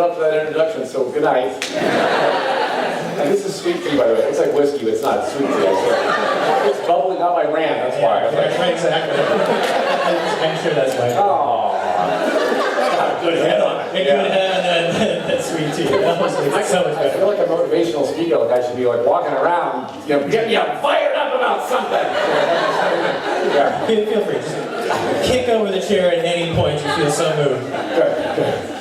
up for that introduction, so good night. And this is sweet tea, by the way. It's like whiskey, but it's not sweet tea. It's bubbling up. I ran, that's why. Right, exactly. I'm sure that's why. Oh. Good head on it. Good head and then sweet tea. That was like so much I better. feel like a motivational speaker, like I should be like walking around, getting you fired up about something. Yeah. Feel free. Just kick over the chair at any point you feel so moved. Good.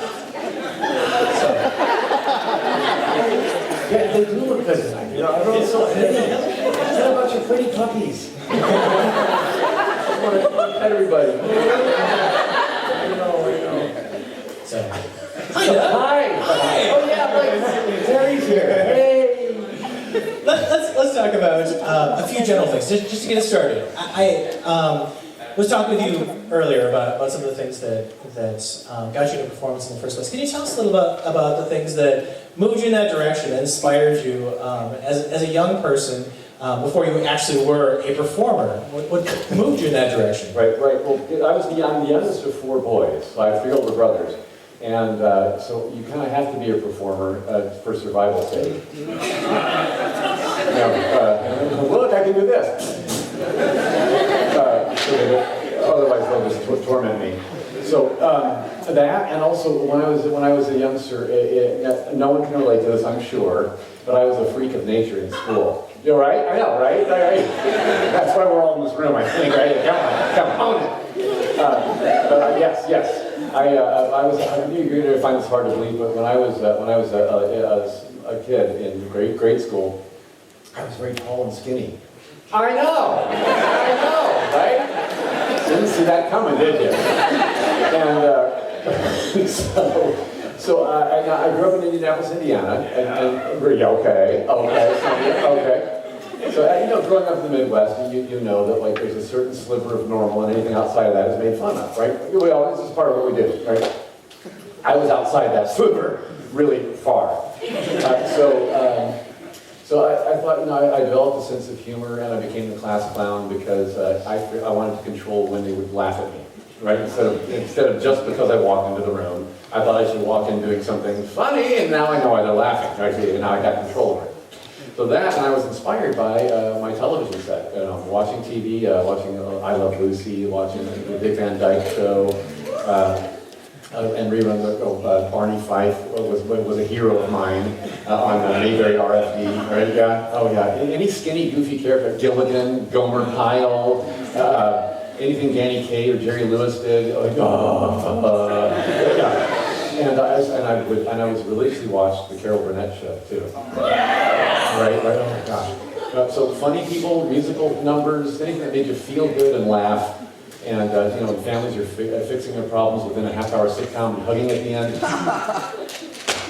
Yeah, they do look good tonight. Everyone's so pretty. It's not a bunch of pretty puppies. I want to pet everybody. I know. So, Hi. Oh yeah, like Terry's here. Hey. let's talk about a few general things, just to get us started. I was talking with you earlier about some of the things that got you into performance in the first place. Can you tell us a little bit about the things that moved you in that direction, that inspired you as a young person before you actually were a performer? What moved you in that direction? Right. Well, I'm the youngest of 4 boys. So I have 3 older brothers. And so you kind of have to be a performer for survival's sake. Look, I can do this. Otherwise they'll just torment me. So that, and also when I was a youngster, no one can relate to this, I'm sure, but I was a freak of nature in school. You're right? I know, right? That's why we're all in this room, I think, right? Come on. But yes. I knew you're going to find this hard to believe, but when I was a kid in grade school, I was very tall and skinny. I know, right? Didn't see that coming, did you? And so I grew up in Indianapolis, Indiana, and okay. So growing up in the Midwest, you know that like there's a certain sliver of normal, and anything outside of that is made fun of, right? Well, this is part of what we do, right? I was outside that sliver really far. So I thought, I developed a sense of humor, and I became the class clown because I wanted to control when they would laugh at me, right? Instead of just because I walked into the room, I thought I should walk in doing something funny, and now I know why they're laughing, right? And now I got control of it. So that, and I was inspired by my television set, watching TV, watching I Love Lucy, watching the Dick Van Dyke Show, and reruns of Barney Fife was a hero of mine on Mayberry RFD. Right? Yeah. Oh yeah. Any skinny, goofy character, Gilligan, Gomer Pyle, anything Danny Kaye or Jerry Lewis did. Yeah. And I was religiously watched the Carol Burnett show too. Right. Oh gosh. So funny people, musical numbers, anything that made you feel good and laugh. And when families are fixing their problems within a half-hour sitcom and hugging at the end.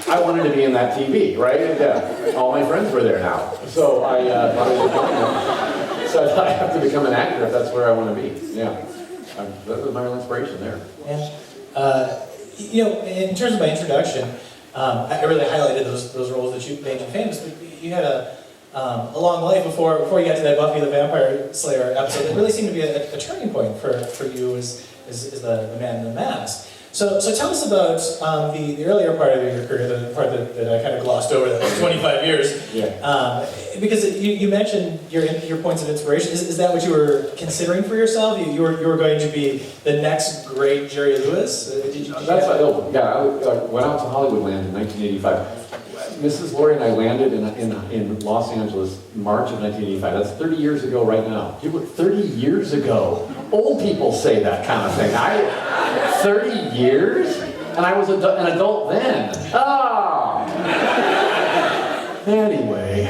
I wanted to be in that TV, right? And all my friends were there now. So I thought I have to become an actor if that's where I want to be. Yeah, that was my real inspiration there. And in terms of my introduction, I really highlighted those roles that you made you famous. But you had a long life before you got to that Buffy the Vampire Slayer episode. It really seemed to be a turning point for you as the man in the mask. So tell us about the earlier part of your career, the part that I kind of glossed over, that was 25 years. Yeah. Because you mentioned your points of inspiration. Is that what you were considering for yourself? You were going to be the next great Jerry Lewis? That's what I went out to Hollywoodland in 1985. Mrs. Laurie and I landed in Los Angeles March of 1985. That's 30 years ago right now. 30 years ago. Old people say that kind of thing. 30 years? And I was an adult then. Oh! Anyway.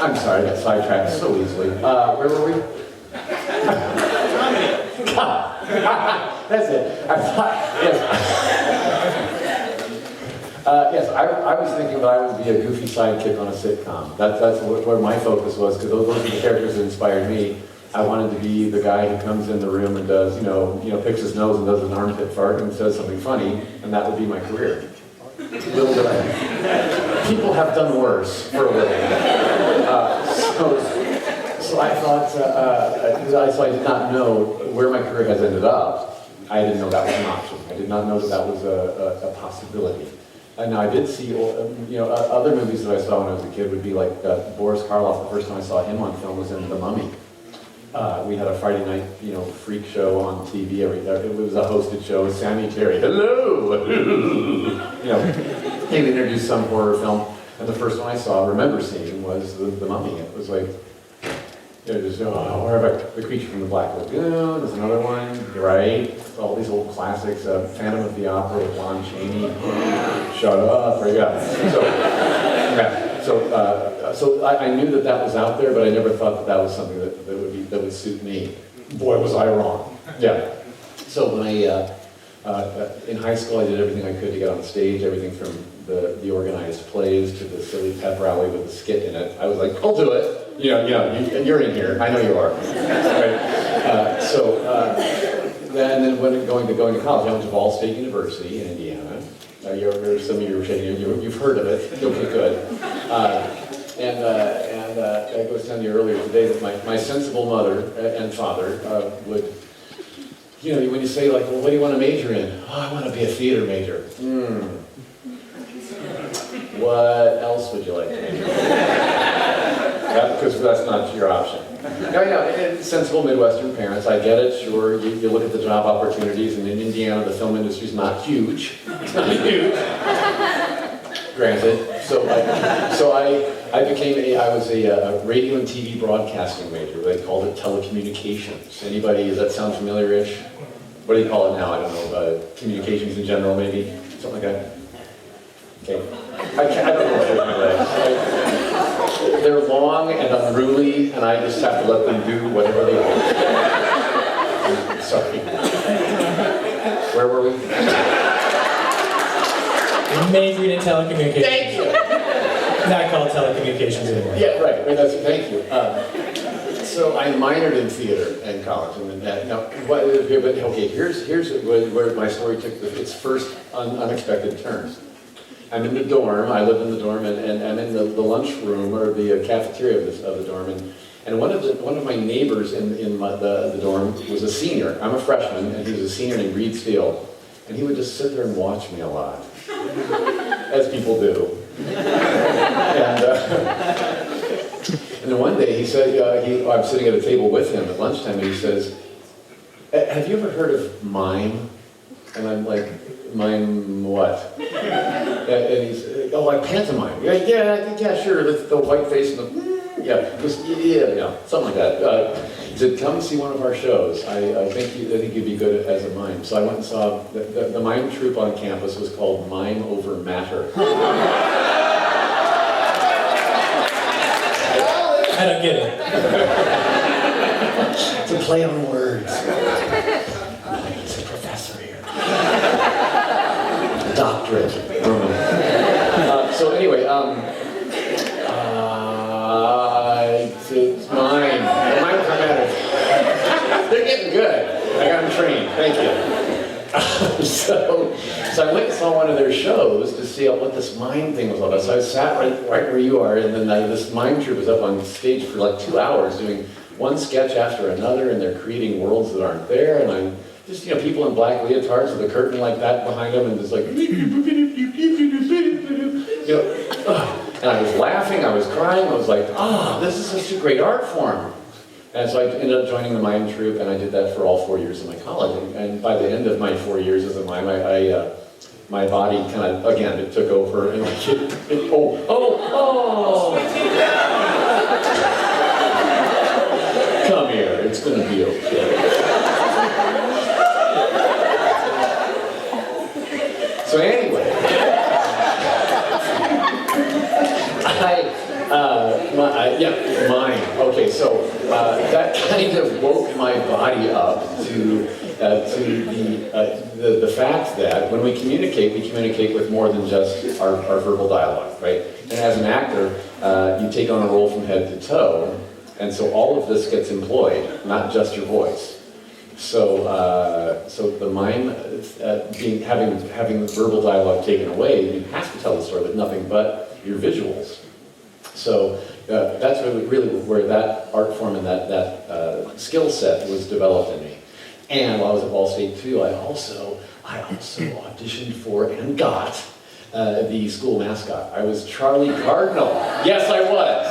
I'm sorry, I got sidetracked so easily. Where were we? That's it. I thought, yes, I was thinking that I would be a goofy sidekick on a sitcom. That's where my focus was, because those are the characters that inspired me. I wanted to be the guy who comes in the room and does, picks his nose and does an armpit fart and says something funny, and that would be my career. Little did I. People have done worse for a living. So I thought, so I did not know where my career has ended up. I didn't know that was an option. I did not know that that was a possibility. And I did see, other movies that I saw when I was a kid would be like Boris Karloff. The first time I saw him on film was in The Mummy. We had a Friday night, freak show on TV. It was a hosted show with Sammy Terry. Hello! He introduced some horror film. And the first one I remember seeing was The Mummy. It was like, The Creature from the Black Lagoon, there's another one, right? All these old classics, Phantom of the Opera with Lon Chaney, Shut Up, right? So I knew that was out there, but I never thought that was something that would suit me. Boy, was I wrong. Yeah. So when in high school, I did everything I could to get on stage, everything from the organized plays to the silly pep rally with a skit in it. I was like, I'll do it. You're in here. I know you are. Right? Then when going to college, I went to Ball State University in Indiana. Some of you are shaking. You've heard of it. Okay, good. I was telling you earlier today that my sensible mother and father would, when you say like, well, what do you want to major in? Oh, I want to be a theater major. What else would you like to major in? Because that's not your option. Sensible Midwestern parents, I get it, sure, you look at the job opportunities, and in Indiana, the film industry's not huge. It's not huge. Granted. So I was a radio and TV broadcasting major. They called it telecommunications. Anybody, does that sound familiar-ish? What do you call it now? I don't know, communications in general, maybe? Something like that? Okay. I don't know what they're like. They're long and unruly, and I just have to let them do whatever they want. Sorry. Where were we? Majored in telecommunications. Thank you. Not called telecommunications anymore. Yeah, right. Thank you. So I minored in theater in college, and here's where my story took its first unexpected turn. I'm in the dorm. I lived in the dorm, and I'm in the lunchroom or the cafeteria of the dorm, and one of my neighbors in the dorm was a senior. I'm a freshman, and he was a senior named Reed Steele, and he would just sit there and watch me a lot, as people do. And then one day he said, I'm sitting at a table with him at lunchtime, and he says, "Have you ever heard of mime?" And I'm like, "Mime what?" And he's, "Oh, like pantomime." Yeah, sure. The white face and the, something like that. He said, "Come see one of our shows. I think you'd be good as a mime." So I went and saw the mime troupe on campus was called Mime Over Matter. I don't get it. It's a play on words. It's a professor here. Doctorate. So anyway, it's mine. Mine for matter. They're getting good. I got them trained. Thank you. So I went and saw one of their shows to see what this mime thing was all about. So I sat right where you are, and then this mime troupe was up on stage for like 2 hours doing one sketch after another, and they're creating worlds that aren't there, and I'm just, people in black leotards with a curtain like that behind them, and just like, and I was laughing, I was crying, I was like, this is such a great art form. And so I ended up joining the mime troupe, and I did that for all 4 years of my college. And by the end of my 4 years as a mime, my body kind of, again, it took over, and come here, it's gonna be okay. So anyway, mine. Okay, so that kind of woke my body up to the fact that when we communicate with more than just our verbal dialogue, right? And as an actor, you take on a role from head to toe, and so all of this gets employed, not just your voice. So the mime, having the verbal dialogue taken away, you have to tell the story with nothing but your visuals. So that's really where that art form and that skill set was developed in me. And while I was at Ball State too, I also auditioned for and got the school mascot. I was Charlie Cardinal. Yes, I was.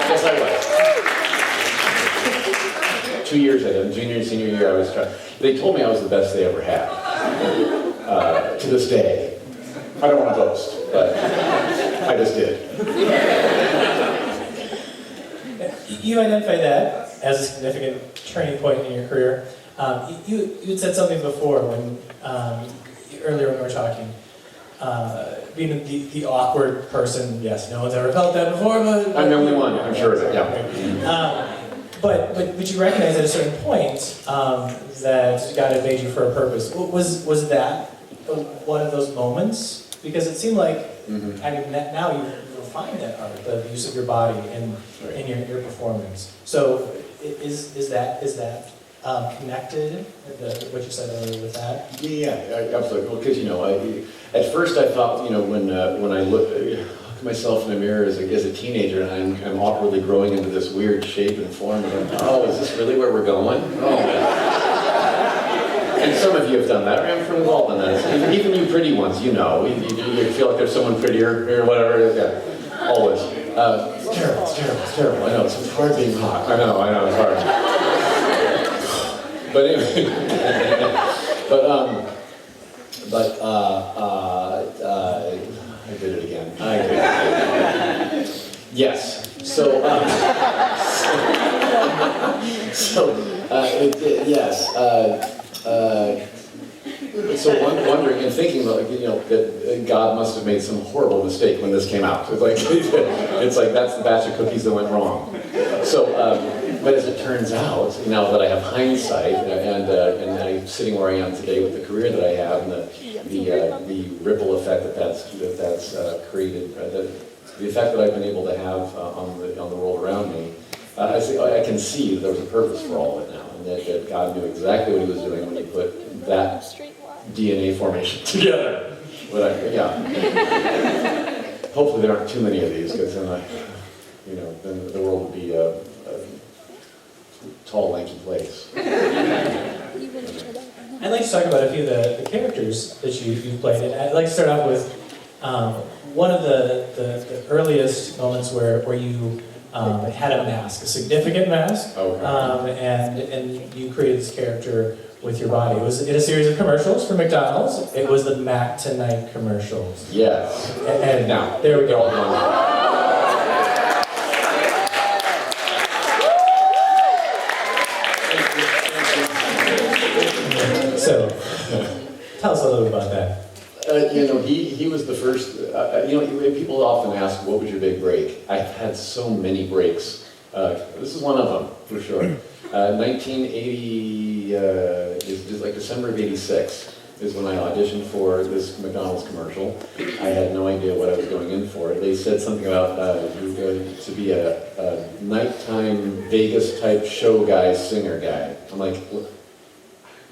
Yes, I was. 2 years I did. Junior and senior year, I was. They told me I was the best they ever had. To this day, I don't want to boast, but I just did. You identified that as a significant turning point in your career. You had said something before when earlier when we were talking. Being the awkward person, yes, no one's ever felt that before, but... I'm the only one, I'm sure of it, yeah. But you recognize at a certain point that God had made you for a purpose. Was that one of those moments? Because it seemed like, I mean, now you refine that art, the use of your body in your performance. So is that connected, what you said earlier with that? Yeah, absolutely. Well, because at first I thought, when I look at myself in the mirror as a teenager, and I'm awkwardly growing into this weird shape and form, and oh, is this really where we're going? Oh man. And some of you have done that. I'm involved in that. Even you pretty ones, you feel like there's someone prettier or whatever. Yeah, always. It's terrible. It's terrible. I know. It's hard being hot. I know. It's hard. But anyway, I did it again. Yes. Yes. So wondering and thinking that God must have made some horrible mistake when this came out. It's like that's the batch of cookies that went wrong. But as it turns out, now that I have hindsight, and I'm sitting where I am today with the career that I have, and the ripple effect that's created, the effect that I've been able to have on the world around me, I can see that there was a purpose for all of it now, and that God knew exactly what He was doing when He put that DNA formation together. Hopefully there aren't too many of these, because then the world would be a tall, lanky place. I'd like to talk about a few of the characters that you've played, and I'd like to start off with one of the earliest moments where you had a mask, a significant mask, and you created this character with your body. It was in a series of commercials for McDonald's. It was the Mac Tonight commercials. Yes. And now, there we go. So, tell us a little bit about that. He was the first, people often ask, what was your big break? I've had so many breaks. This is one of them, for sure. 1980, is like December of 86 is when I auditioned for this McDonald's commercial. I had no idea what I was going in for. They said something about to be a nighttime Vegas-type show guy, singer guy. I'm like,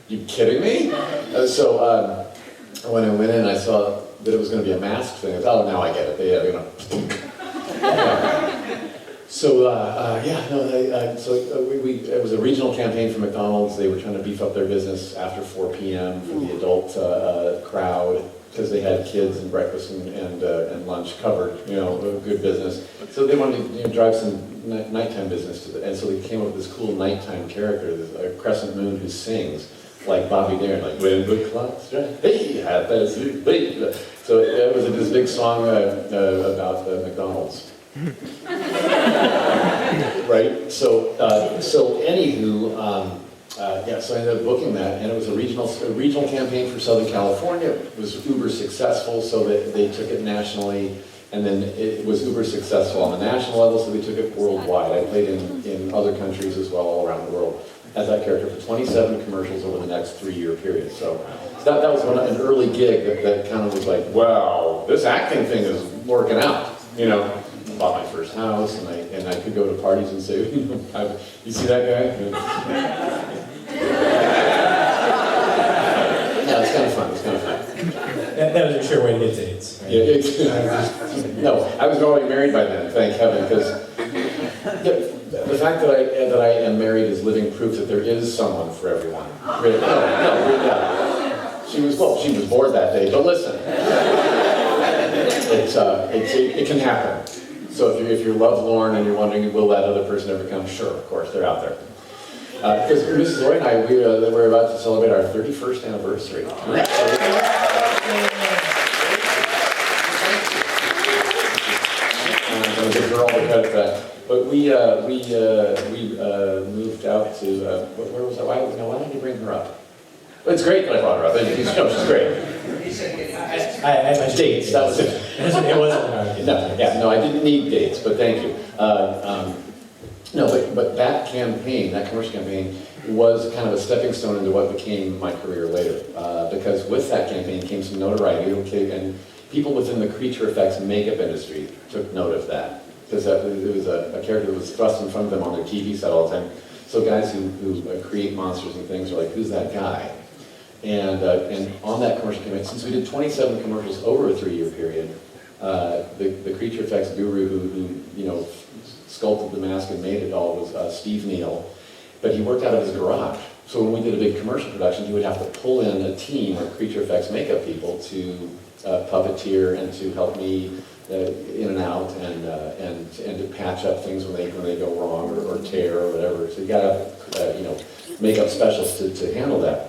you kidding me? When I went in, I saw that it was going to be a mask thing. I thought, oh, now I get it. It was a regional campaign for McDonald's. They were trying to beef up their business after 4 p.m. for the adult crowd, because they had kids and breakfast and lunch covered, good business. So they wanted to drive some nighttime business to and so they came up with this cool nighttime character, this crescent moon who sings like Bobby Darin, like when the clock's strike, hey, have a sweet baby. So it was this big song about McDonald's. Right? So anywho, so I ended up booking that, and it was a regional campaign for Southern California. It was uber successful, so that they took it nationally, and then it was uber successful on the national level, so they took it worldwide. I played in other countries as well, all around the world, as that character for 27 commercials over the next 3-year period. So that was an early gig that kind of was like, wow, this acting thing is working out, Bought my first house, and I could go to parties and say, you see that guy? Yeah, it's kind of fun. That was your sure way to get dates. Right? Yeah, no, I was already married by then, thank heaven, because the fact that I am married is living proof that there is someone for everyone. Really, yeah. She was bored that day, but listen, it can happen. So if you're lovelorn and you're wondering, will that other person ever come? Sure, of course, they're out there. Because Mrs. Roy and I, we're about to celebrate our 31st anniversary. I'll give her all the credit for that. But we moved out to, where was I? Why didn't you bring her up? Well, it's great that I brought her up. She's great. I mentioned dates, that was it. It wasn't an argument. No, I didn't need dates, but thank you. No, but that campaign, that commercial campaign, was kind of a stepping stone into what became my career later. Because with that campaign came some notoriety, and people within the creature effects makeup industry took note of that. Because it was a character that was thrust in front of them on their TV set all the time. So guys who create monsters and things are like, who's that guy? And on that commercial campaign, since we did 27 commercials over a 3-year period, the creature effects guru who sculpted the mask and made it all was Steve Neal, but he worked out of his garage. So when we did a big commercial production, he would have to pull in a team of creature effects makeup people to puppeteer and to help me in and out and to patch up things when they go wrong or tear or whatever. So you got to makeup specialists to handle that.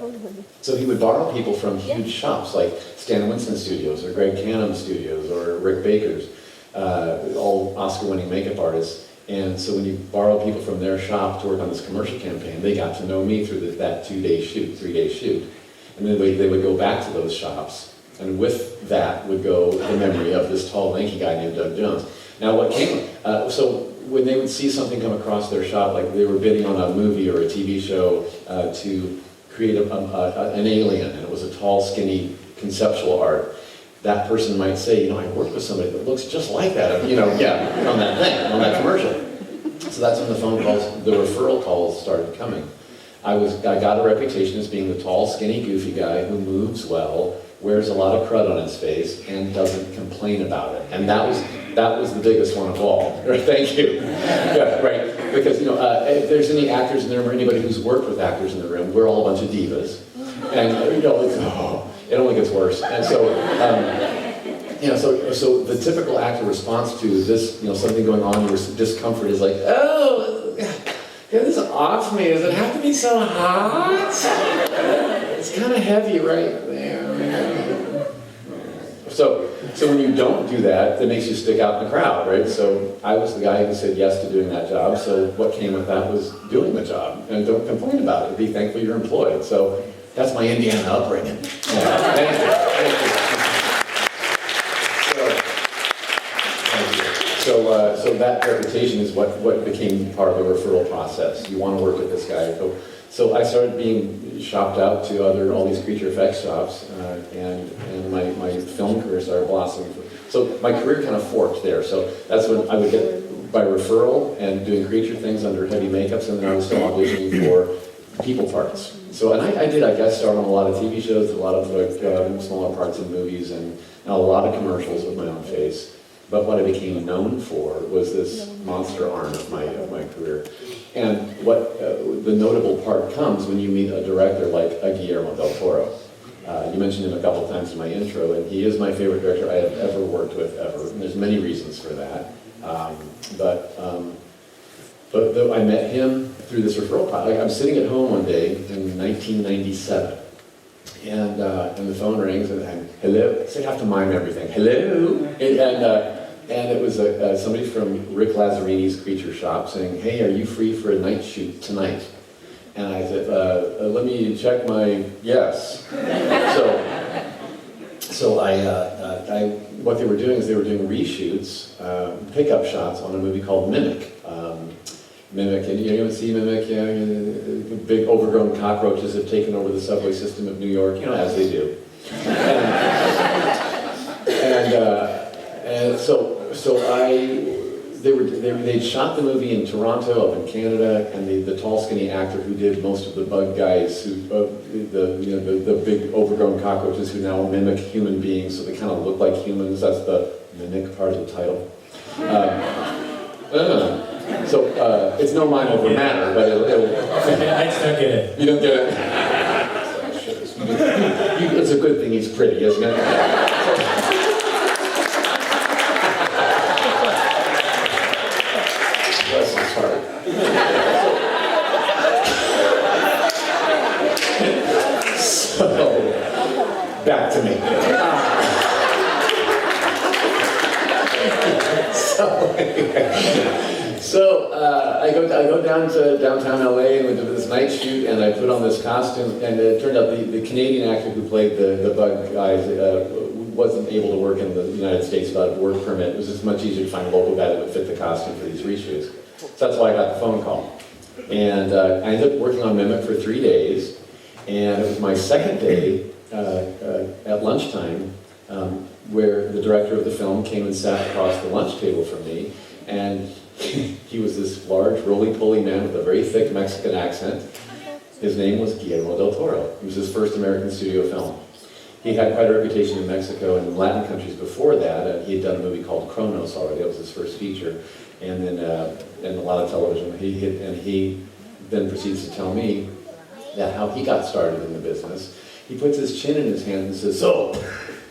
So he would borrow people from huge shops like Stan Winston Studios or Greg Canham Studios or Rick Baker's, all Oscar-winning makeup artists. And so when you borrow people from their shop to work on this commercial campaign, they got to know me through that 2-day shoot, 3-day shoot. And then they would go back to those shops, and with that would go the memory of this tall, lanky guy named Doug Jones. Now what came, so when they would see something come across their shop, like they were bidding on a movie or a TV show to create an alien, and it was a tall, skinny, conceptual art, that person might say, I worked with somebody that looks just like that, on that thing, on that commercial. So that's when the phone calls, the referral calls started coming. I got a reputation as being the tall, skinny, goofy guy who moves well, wears a lot of crud on his face, and doesn't complain about it. And that was the biggest one of all. Thank you. Yeah, right. Because if there's any actors in the room or anybody who's worked with actors in the room, we're all a bunch of divas, and it only gets worse. And so, so the typical actor response to this, something going on, your discomfort is like, oh, this is odd for me. Does it have to be so hot? It's kind of heavy right there. So when you don't do that, that makes you stick out in the crowd, right? So I was the guy who said yes to doing that job. So what came with that was doing the job, and don't complain about it. Be thankful you're employed. So that's my Indiana upbringing. Yeah. Thank you. So that reputation is what became part of the referral process. You want to work with this guy. So I started being shopped out to all these creature effects shops, and my film career started blossoming. So my career kind of forked there. So that's when I would get by referral and doing creature things under heavy makeups, and then I was still auditioning for people parts. So, and I guest starred on a lot of TV shows, a lot of smaller parts in movies, and a lot of commercials with my own face. But what I became known for was this monster arm of my career. And what the notable part comes when you meet a director like Guillermo del Toro. You mentioned him a couple of times in my intro, and he is my favorite director I have ever worked with, ever. And there's many reasons for that. But though I met him through this referral process. Like I'm sitting at home one day in 1997, and the phone rings, and I'm, hello? So you have to mime everything. Hello? And it was somebody from Rick Lazarini's Creature Shop saying, hey, are you free for a night shoot tonight? And I said, let me check my yes. So what they were doing is they were doing reshoots, pickup shots on a movie called Mimic. Mimic, and you see Mimic, the big overgrown cockroaches have taken over the subway system of New York, as they do. And so they'd shot the movie in Toronto, up in Canada, and the tall, skinny actor who did most of the bug guys, the big overgrown cockroaches who now mimic human beings, so they kind of look like humans. That's the mimic part of the title. So it's no mind over matter, but it'll I just don't get it. you don't get it. It's a good thing he's pretty, isn't it? Bless his heart. So, back to me. So I go down to downtown LA and we did this night shoot, and I put on this costume, and it turned out the Canadian actor who played the bug guys wasn't able to work in the United States without a work permit. It was just much easier to find a local guy that would fit the costume for these reshoots. So that's why I got the phone call. And I ended up working on Mimic for 3 days, and it was my second day at lunchtime where the director of the film came and sat across the lunch table from me, and he was this large, roly-poly man with a very thick Mexican accent. His name was Guillermo del Toro. It was his first American studio film. He had quite a reputation in Mexico and in Latin countries before that. He had done a movie called Kronos already. That was his first feature. And then and a lot of television. He then proceeds to tell me that how he got started in the business. He puts his chin in his hand and says, "So,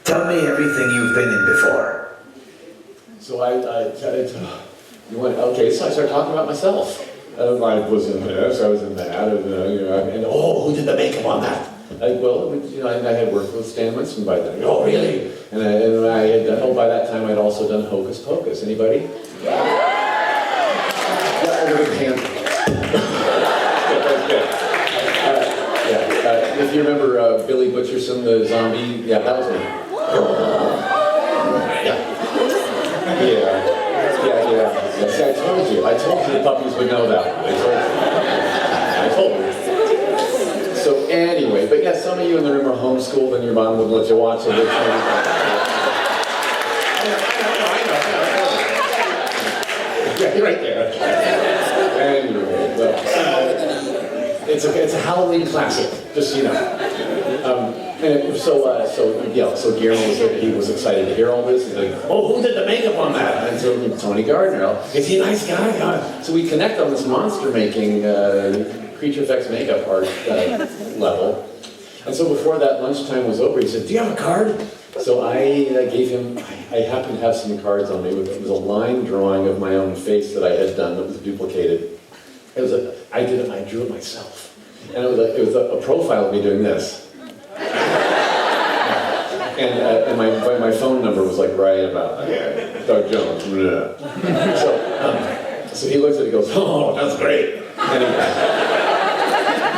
Tell me everything you've been in before. So you went, okay, so I started talking about myself. I was in this, I was in that, and who did the makeup on that? I had worked with Stan Winston by then. Oh, really? And I had done, by that time I'd also done Hocus Pocus. Anybody? Yeah, over the hand. If you remember Billy Butcherson, the zombie, yeah, that was me. Yeah. See, I told you the puppies would know that. I told you. So anyway, but yeah, some of you in the room are homeschooled and your mom wouldn't let you watch it. I know. Yeah, you're right there. Anyway, well, it's a Halloween classic, just so you know. So Guillermo was excited to hear all this. He's like, who did the makeup on that? And so Tony Gardner, is he a nice guy? So we connect on this monster making creature effects makeup art level. And so before that lunchtime was over, he said, do you have a card? So I gave him, I happened to have some cards on me. It was a line drawing of my own face that I had done that was duplicated. I drew it myself. And it was a profile of me doing this. And my phone number was like right about Doug Jones. So he looks at it and goes, oh, that's great.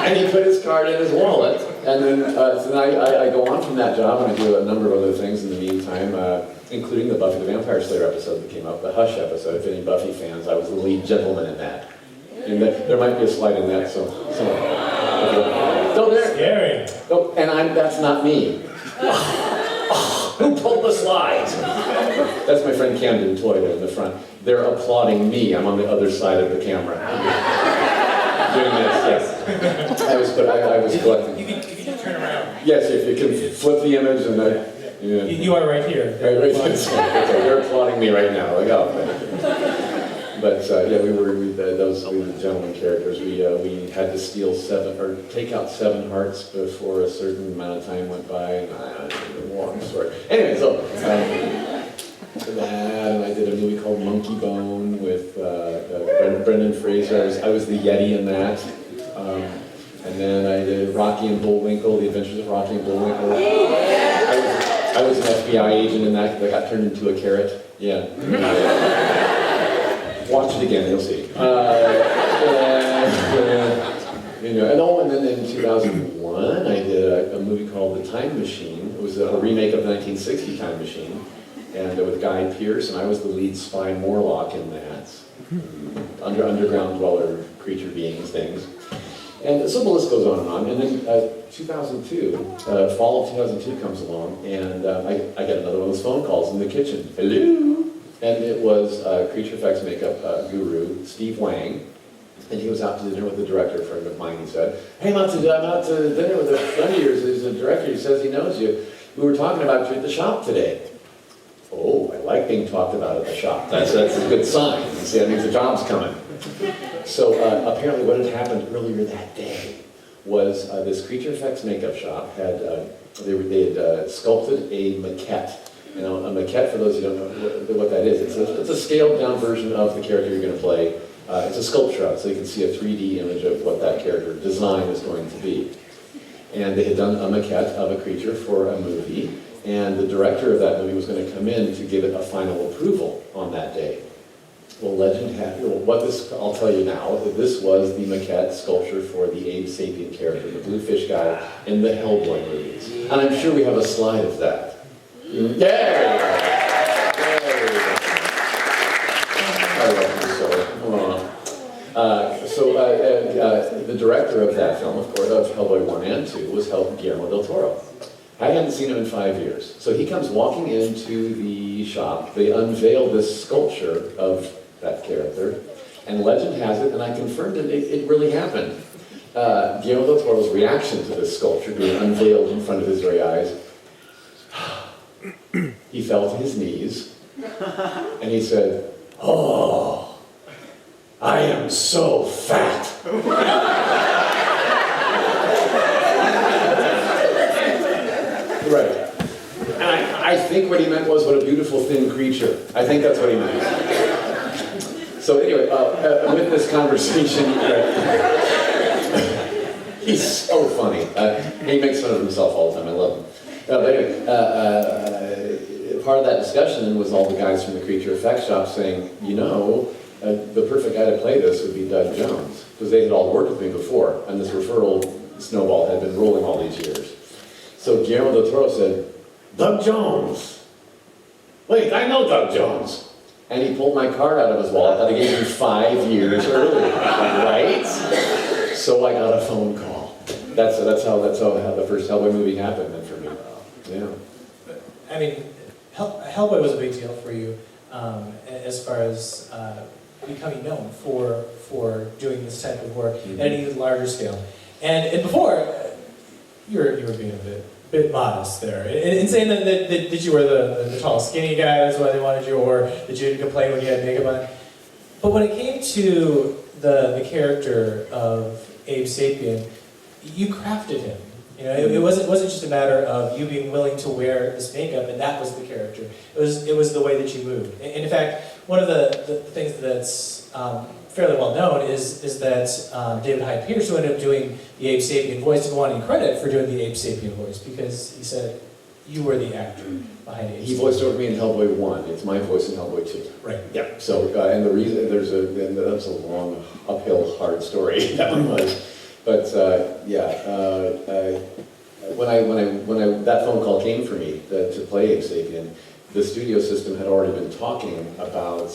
And he put his card in his wallet. And then I go on from that job and I do a number of other things in the meantime, including the Buffy the Vampire Slayer episode that came up, the Hush episode. If any Buffy fans, I was the lead gentleman in that. And there might be a slide in that, so there. Scary. Oh, and that's not me. Who pulled the slides? That's my friend Camden Toy there in the front. They're applauding me. I'm on the other side of the camera. Doing this, yes. I was collecting. You can turn around. Yes, if you can flip the image and You are right here. Right, they're applauding me right now. Like, oh, but we were the gentleman characters. We had to steal take out 7 hearts before a certain amount of time went by. And long story. Anyway, so that, and I did a movie called Monkey Bone with Brendan Fraser. I was the Yeti in that. And then I did Rocky and Bullwinkle, The Adventures of Rocky and Bullwinkle. I was an FBI agent in that got turned into a carrot. Yeah. Watch it again, you'll see. And then in 2001, I did a movie called The Time Machine. It was a remake of the 1960 Time Machine, and with Guy Pearce, and I was the lead spy Morlock in that. Underground dweller, creature beings, things. And so the list goes on and on. And then 2002, fall of 2002 comes along, and I get another one of those phone calls in the kitchen. Hello? And it was creature effects makeup guru, Steve Wang. And he was out to dinner with a director friend of mine. He said, hey, I'm out to dinner with a friend of yours who's a director. He says he knows you. We were talking about you at the shop today. Oh, I like being talked about at the shop. That's a good sign. You see, that means the job's coming. So apparently what had happened earlier that day was this creature effects makeup shop had, they had sculpted a maquette. You know, a maquette, for those who don't know what that is, it's a scaled down version of the character you're going to play. It's a sculpture, so you can see a 3D image of what that character design is going to be. And they had done a maquette of a creature for a movie, and the director of that movie was going to come in to give it a final approval on that day. Well, legend had, I'll tell you now, that this was the maquette sculpture for the Abe Sapien character, the blue fish guy in the Hellboy movies. And I'm sure we have a slide of that. There you go. There you go. I love this story. The director of that film, of course, of Hellboy 1 and 2, was Guillermo del Toro. I hadn't seen him in 5 years. So he comes walking into the shop. They unveil this sculpture of that character, and legend has it, and I confirmed it really happened. Guillermo del Toro's reaction to this sculpture being unveiled in front of his very eyes, he fell to his knees, and he said, "Oh, I am so fat." Right. And I think what he meant was, what a beautiful thin creature. I think that's what he meant. So anyway, with this conversation, he's so funny. He makes fun of himself all the time. I love him. But anyway, part of that discussion was all the guys from the creature effects shop saying, you know, the perfect guy to play this would be Doug Jones, because they had all worked with me before, and this referral snowball had been rolling all these years. So Guillermo del Toro said, "Doug Jones. Wait, I know Doug Jones." And he pulled my card out of his wallet that I gave him 5 years earlier, right? So I got a phone call. That's how the first Hellboy movie happened then for me. Yeah. I mean, Hellboy was a big deal for you as far as becoming known for doing this type of work at an even larger scale. And before, you were being a bit modest there, in saying that you were the tall, skinny guy, that's why they wanted you, or that you didn't complain when you had makeup on. But when it came to the character of Abe Sapien, you crafted him. You know, it wasn't just a matter of you being willing to wear this makeup, and that was the character. It was the way that you moved. And in fact, one of the things that's fairly well known is that David Hyde Pierce, who ended up doing the Abe Sapien voice, didn't want any credit for doing the Abe Sapien voice because he said you were the actor behind Abe Sapien. He voiced over me in Hellboy 1. It's my voice in Hellboy 2. Right. Yeah. So, and the reason, that's a long, uphill, hard story, that one was. But, when that phone call came for me to play Abe Sapien, the studio system had already been talking about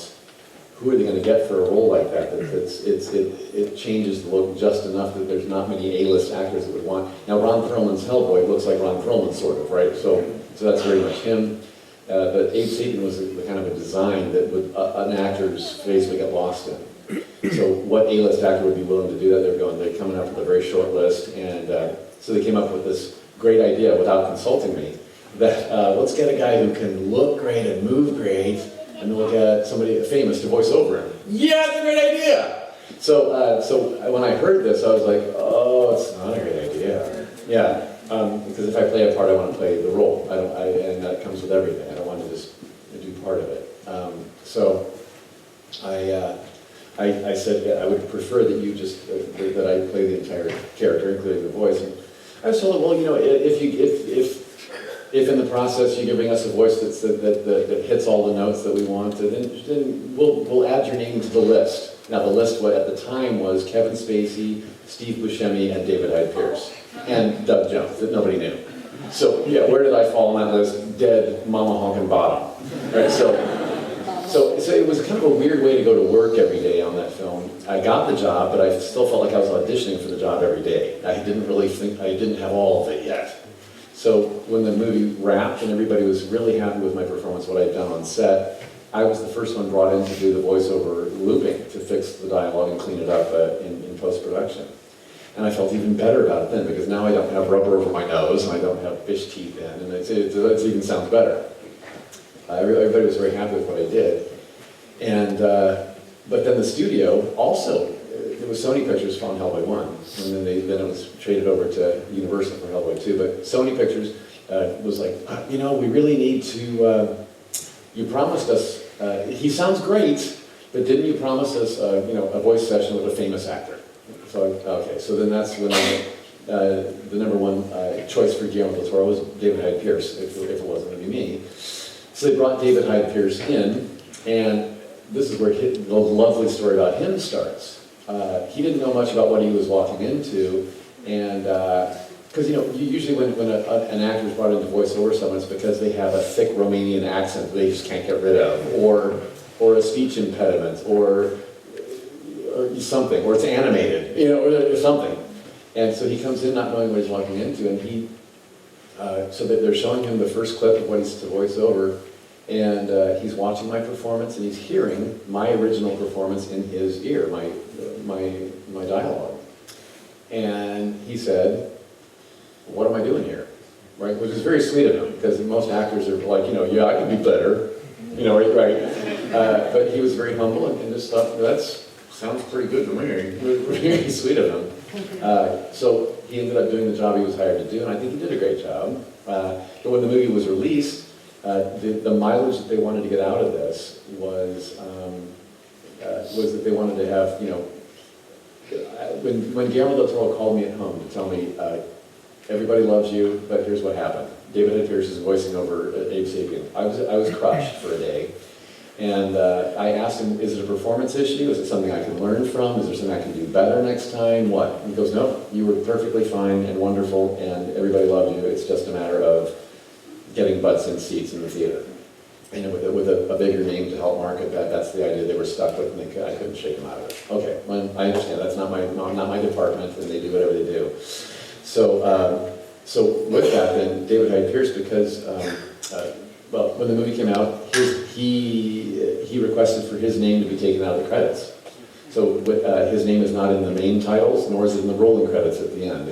who are they going to get for a role like that? It changes the look just enough that there's not many A-list actors that would want. Now, Ron Perlman's Hellboy looks like Ron Perlman, sort of, right? So that's very much him. But Abe Sapien was the kind of a design that an actor's face would get lost in. So what A-list actor would be willing to do that? They're coming up with a very short list, and so they came up with this great idea without consulting me, that let's get a guy who can look great and move great, and then we'll get somebody famous to voice over him. Yeah, it's a great idea! So when I heard this, I was like, oh, it's not a great idea. Yeah, because if I play a part, I want to play the role. And that comes with everything. I don't want to just do part of it. So I said I would prefer that you just that I play the entire character, including the voice. And I was told, well, you know, if in the process you can bring us a voice that hits all the notes that we want, then we'll add your name to the list. Now the list at the time was Kevin Spacey, Steve Buscemi, and David Hyde Pierce, and Doug Jones that nobody knew. So yeah, where did I fall on that list? Dead, mama honking bottom. Right. So it was kind of a weird way to go to work every day on that film. I got the job, but I still felt like I was auditioning for the job every day. I didn't really think I didn't have all of it yet. So when the movie wrapped and everybody was really happy with my performance, what I'd done on set, I was the first one brought in to do the voiceover looping, to fix the dialogue and clean it up in post-production. And I felt even better about it then, because now I don't have rubber over my nose and I don't have fish teeth in, and it even sounds better. Everybody was very happy with what I did. And But then the studio also, it was Sony Pictures found Hellboy 1, and then it was traded over to Universal for Hellboy 2. But Sony Pictures was like, you know, we really need to, you promised us, he sounds great, but didn't you promise us, you know, a voice session with a famous actor? So, okay, so then that's when the number one choice for Guillermo del Toro was David Hyde Pierce, if it wasn't going to be me. So they brought David Hyde Pierce in, and this is where the lovely story about him starts. He didn't know much about what he was walking into, and because you know, usually when an actor is brought in to voice over someone, it's because they have a thick Romanian accent that they just can't get rid of, or a speech impediment, or something, or it's animated, you know, or something. And so he comes in not knowing what he's walking into, and so that they're showing him the first clip of what he's to voice over, and he's watching my performance, and he's hearing my original performance in his ear, my dialogue. And he said, what am I doing here? Right, which is very sweet of him, because most actors are like, you know, yeah, I could be better, you know, right? But he was very humble and just thought, that sounds pretty good to me. Really sweet of him. So he ended up doing the job he was hired to do, and I think he did a great job. But when the movie was released, the mileage that they wanted to get out of this was that they wanted to have, you know, when Guillermo del Toro called me at home to tell me, everybody loves you, but here's what happened. David Hyde Pierce is voicing over Abe Sapien. I was crushed for a day. And I asked him, is it a performance issue? Is it something I can learn from? Is there something I can do better next time? What? And he goes, no, you were perfectly fine and wonderful, and everybody loved you. It's just a matter of getting butts in seats in the theater. And with a bigger name to help market that, that's the idea they were stuck with, and I couldn't shake them out of it. Okay, well, I understand. That's not my department, and they do whatever they do. So, so with that, then David Hyde Pierce, because well, when the movie came out, he requested for his name to be taken out of the credits. So his name is not in the main titles, nor is it in the rolling credits at the end.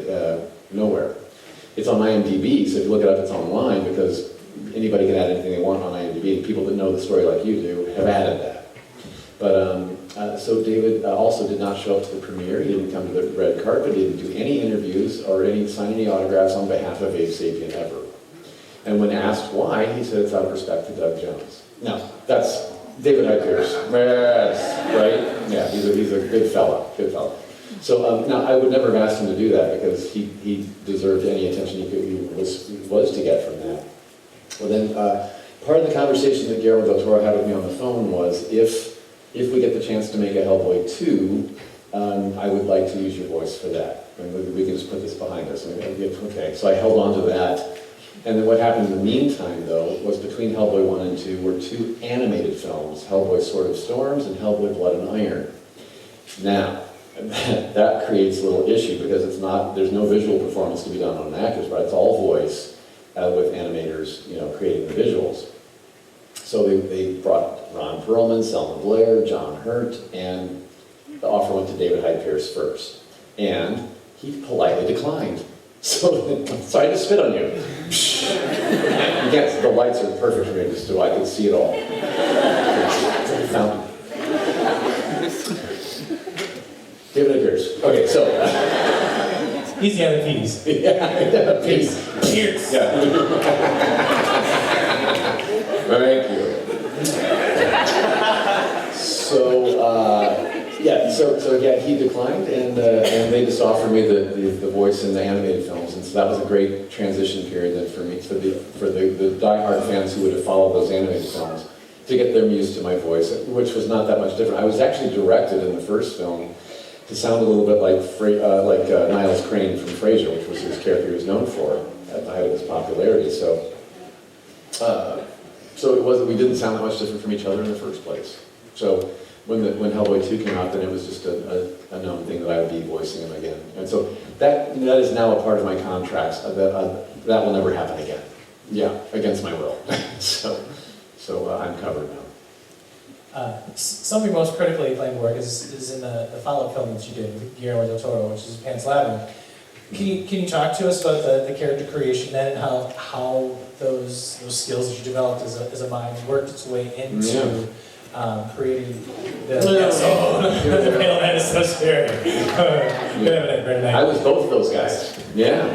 Nowhere. It's on IMDb, so if you look it up, it's online, because anybody can add anything they want on IMDb. People that know the story like you do have added that. But so David also did not show up to the premiere. He didn't come to the red carpet. He didn't do any interviews or sign any autographs on behalf of Abe Sapien ever. And when asked why, he said it's out of respect to Doug Jones. Now, that's David Hyde Pierce. Yes, right? Yeah, he's a good fella, good fella. So now, I would never have asked him to do that, because he deserved any attention he was to get from that. Well then, part of the conversation that Guillermo del Toro had with me on the phone was, if we get the chance to make a Hellboy 2, I would like to use your voice for that. And we can just put this behind us. Okay, so I held on to that. And then what happened in the meantime, though, was between Hellboy 1 and 2 were 2 animated films, Hellboy Sword of Storms and Hellboy Blood and Iron. Now, that creates a little issue, because there's no visual performance to be done on an actor's part. It's all voice, with animators, you know, creating the visuals. So they brought Ron Perlman, Selma Blair, John Hurt, and the offer went to David Hyde Pierce first. And he politely declined. So, sorry to spit on you. Yes, the lights are perfect for me, just so I can see it all. It's like a fountain. David Hyde Pierce. Okay, so. He's the other piece. Yeah, Pierce. Pierce. Yeah. Thank you. So yeah, he declined, and they just offered me the voice in the animated films, and so that was a great transition period then for me, for the diehard fans who would have followed those animated films, to get them used to my voice, which was not that much different. I was actually directed in the first film to sound a little bit like Niles Crane from Frasier, which was his character he was known for at the height of his popularity. So we didn't sound that much different from each other in the first place. So when Hellboy 2 came out, then it was just a known thing that I would be voicing him again. And so that is now a part of my contracts. That will never happen again. Yeah, against my will. so I'm covered now. Some of your most critically acclaimed work is in the follow-up film that you did with Guillermo del Toro, which is Pan's Labyrinth. Can you talk to us about the character creation then, and how those skills that you developed as a mime worked its way into creating the the Pale Man is so scary. I was both those guys. Yeah.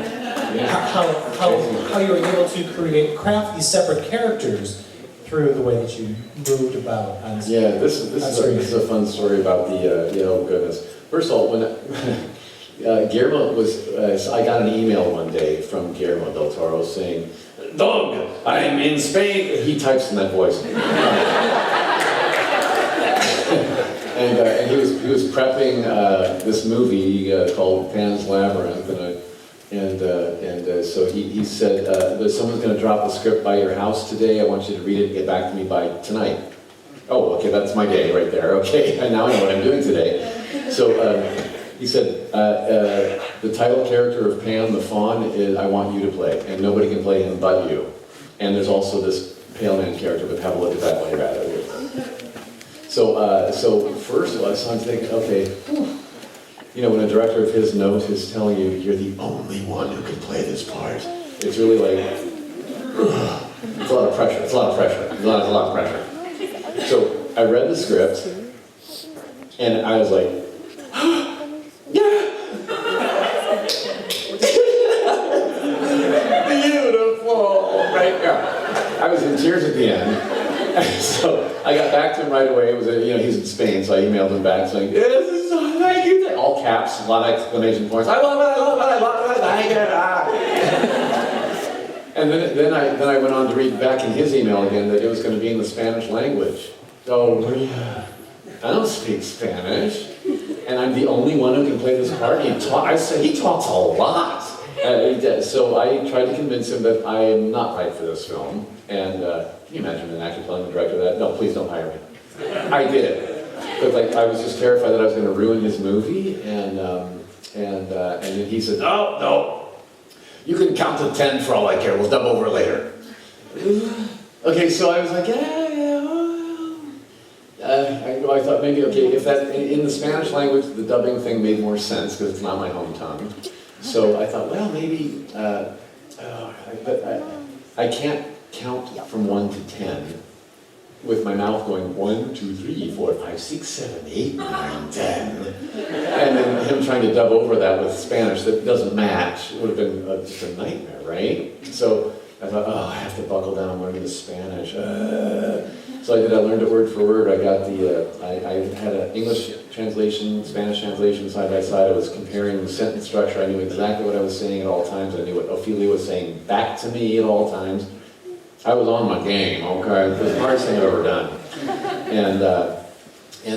How you were able to craft these separate characters through the way that you moved about on screen. Yeah, this is a fun story about the oh goodness. First of all, when Guillermo was, I got an email one day from Guillermo del Toro saying, "Dog, I'm in Spain." He types in that voice. And he was prepping this movie called Pan's Labyrinth, so he said, "Someone's going to drop the script by your house today. I want you to read it and get back to me by tonight." Oh, okay, that's my day right there. Okay, and now I know what I'm doing today. So he said, "The title character of Pan the Fawn is I want you to play, and nobody can play him but you. And there's also this Pale Man character, but have a look at that while you're at it." So first of all, I'm thinking, okay, you know, when a director of his note is telling you you're the only one who can play this part, it's really like, it's a lot of pressure. It's a lot of pressure. It's a lot of pressure. So I read the script, and I was like, yeah. Beautiful, right? Yeah. I was in tears at the end. So I got back to him right away. It was, he's in Spain, so I emailed him back saying, "This is so thank you." All caps, a lot of exclamation points. I love it, I love it, I love it, thank you. And then I went on to read back in his email again that it was going to be in the Spanish language. Oh, yeah. I don't speak Spanish, and I'm the only one who can play this part. I said he talks a lot. So I tried to convince him that I am not right for this film. And can you imagine an actor telling the director that? No, please don't hire me. I did. But I was just terrified that I was going to ruin his movie. And then he said, no, you can count to 10 for all I care. We'll dub over later. Okay, so I was like, I thought maybe, okay, if that, in the Spanish language, the dubbing thing made more sense because it's not my home tongue. So I thought, well, maybe, but I can't count from 1 to 10 with my mouth going 1, 2, 3, 4, 5, 6, 7, 8, 9, 10. And then him trying to dub over that with Spanish that doesn't match. It would have been just a nightmare, right? So I thought, I have to buckle down and learn the Spanish. So I learned it word for word. I got I had an English translation, Spanish translation side by side. I was comparing the sentence structure. I knew exactly what I was saying at all times. I knew what Ophelia was saying back to me at all times. I was on my game, okay? It was the hardest thing I've ever done. And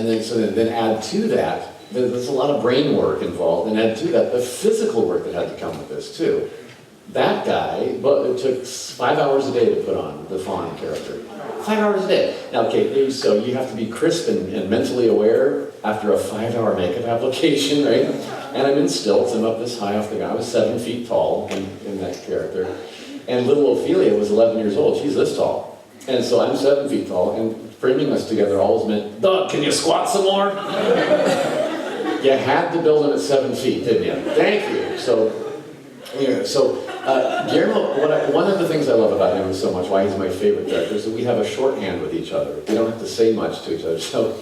then add to that, there's a lot of brain work involved, and add to that the physical work that had to come with this too. That guy, but it took 5 hours a day to put on the Fawn character. 5 hours a day. Now, okay, so you have to be crisp and mentally aware after a 5-hour makeup application, right? And I'm in stilts, I'm up this high off the ground. I was 7 feet tall in that character. And little Ophelia was 11 years old. She's this tall. And so I'm 7 feet tall, and framing us together always meant, "Doug, can you squat some more?" You had to build him at 7 feet, didn't you? Thank you. So Guillermo, one of the things I love about him so much, why he's my favorite director, is that we have a shorthand with each other. We don't have to say much to each other. So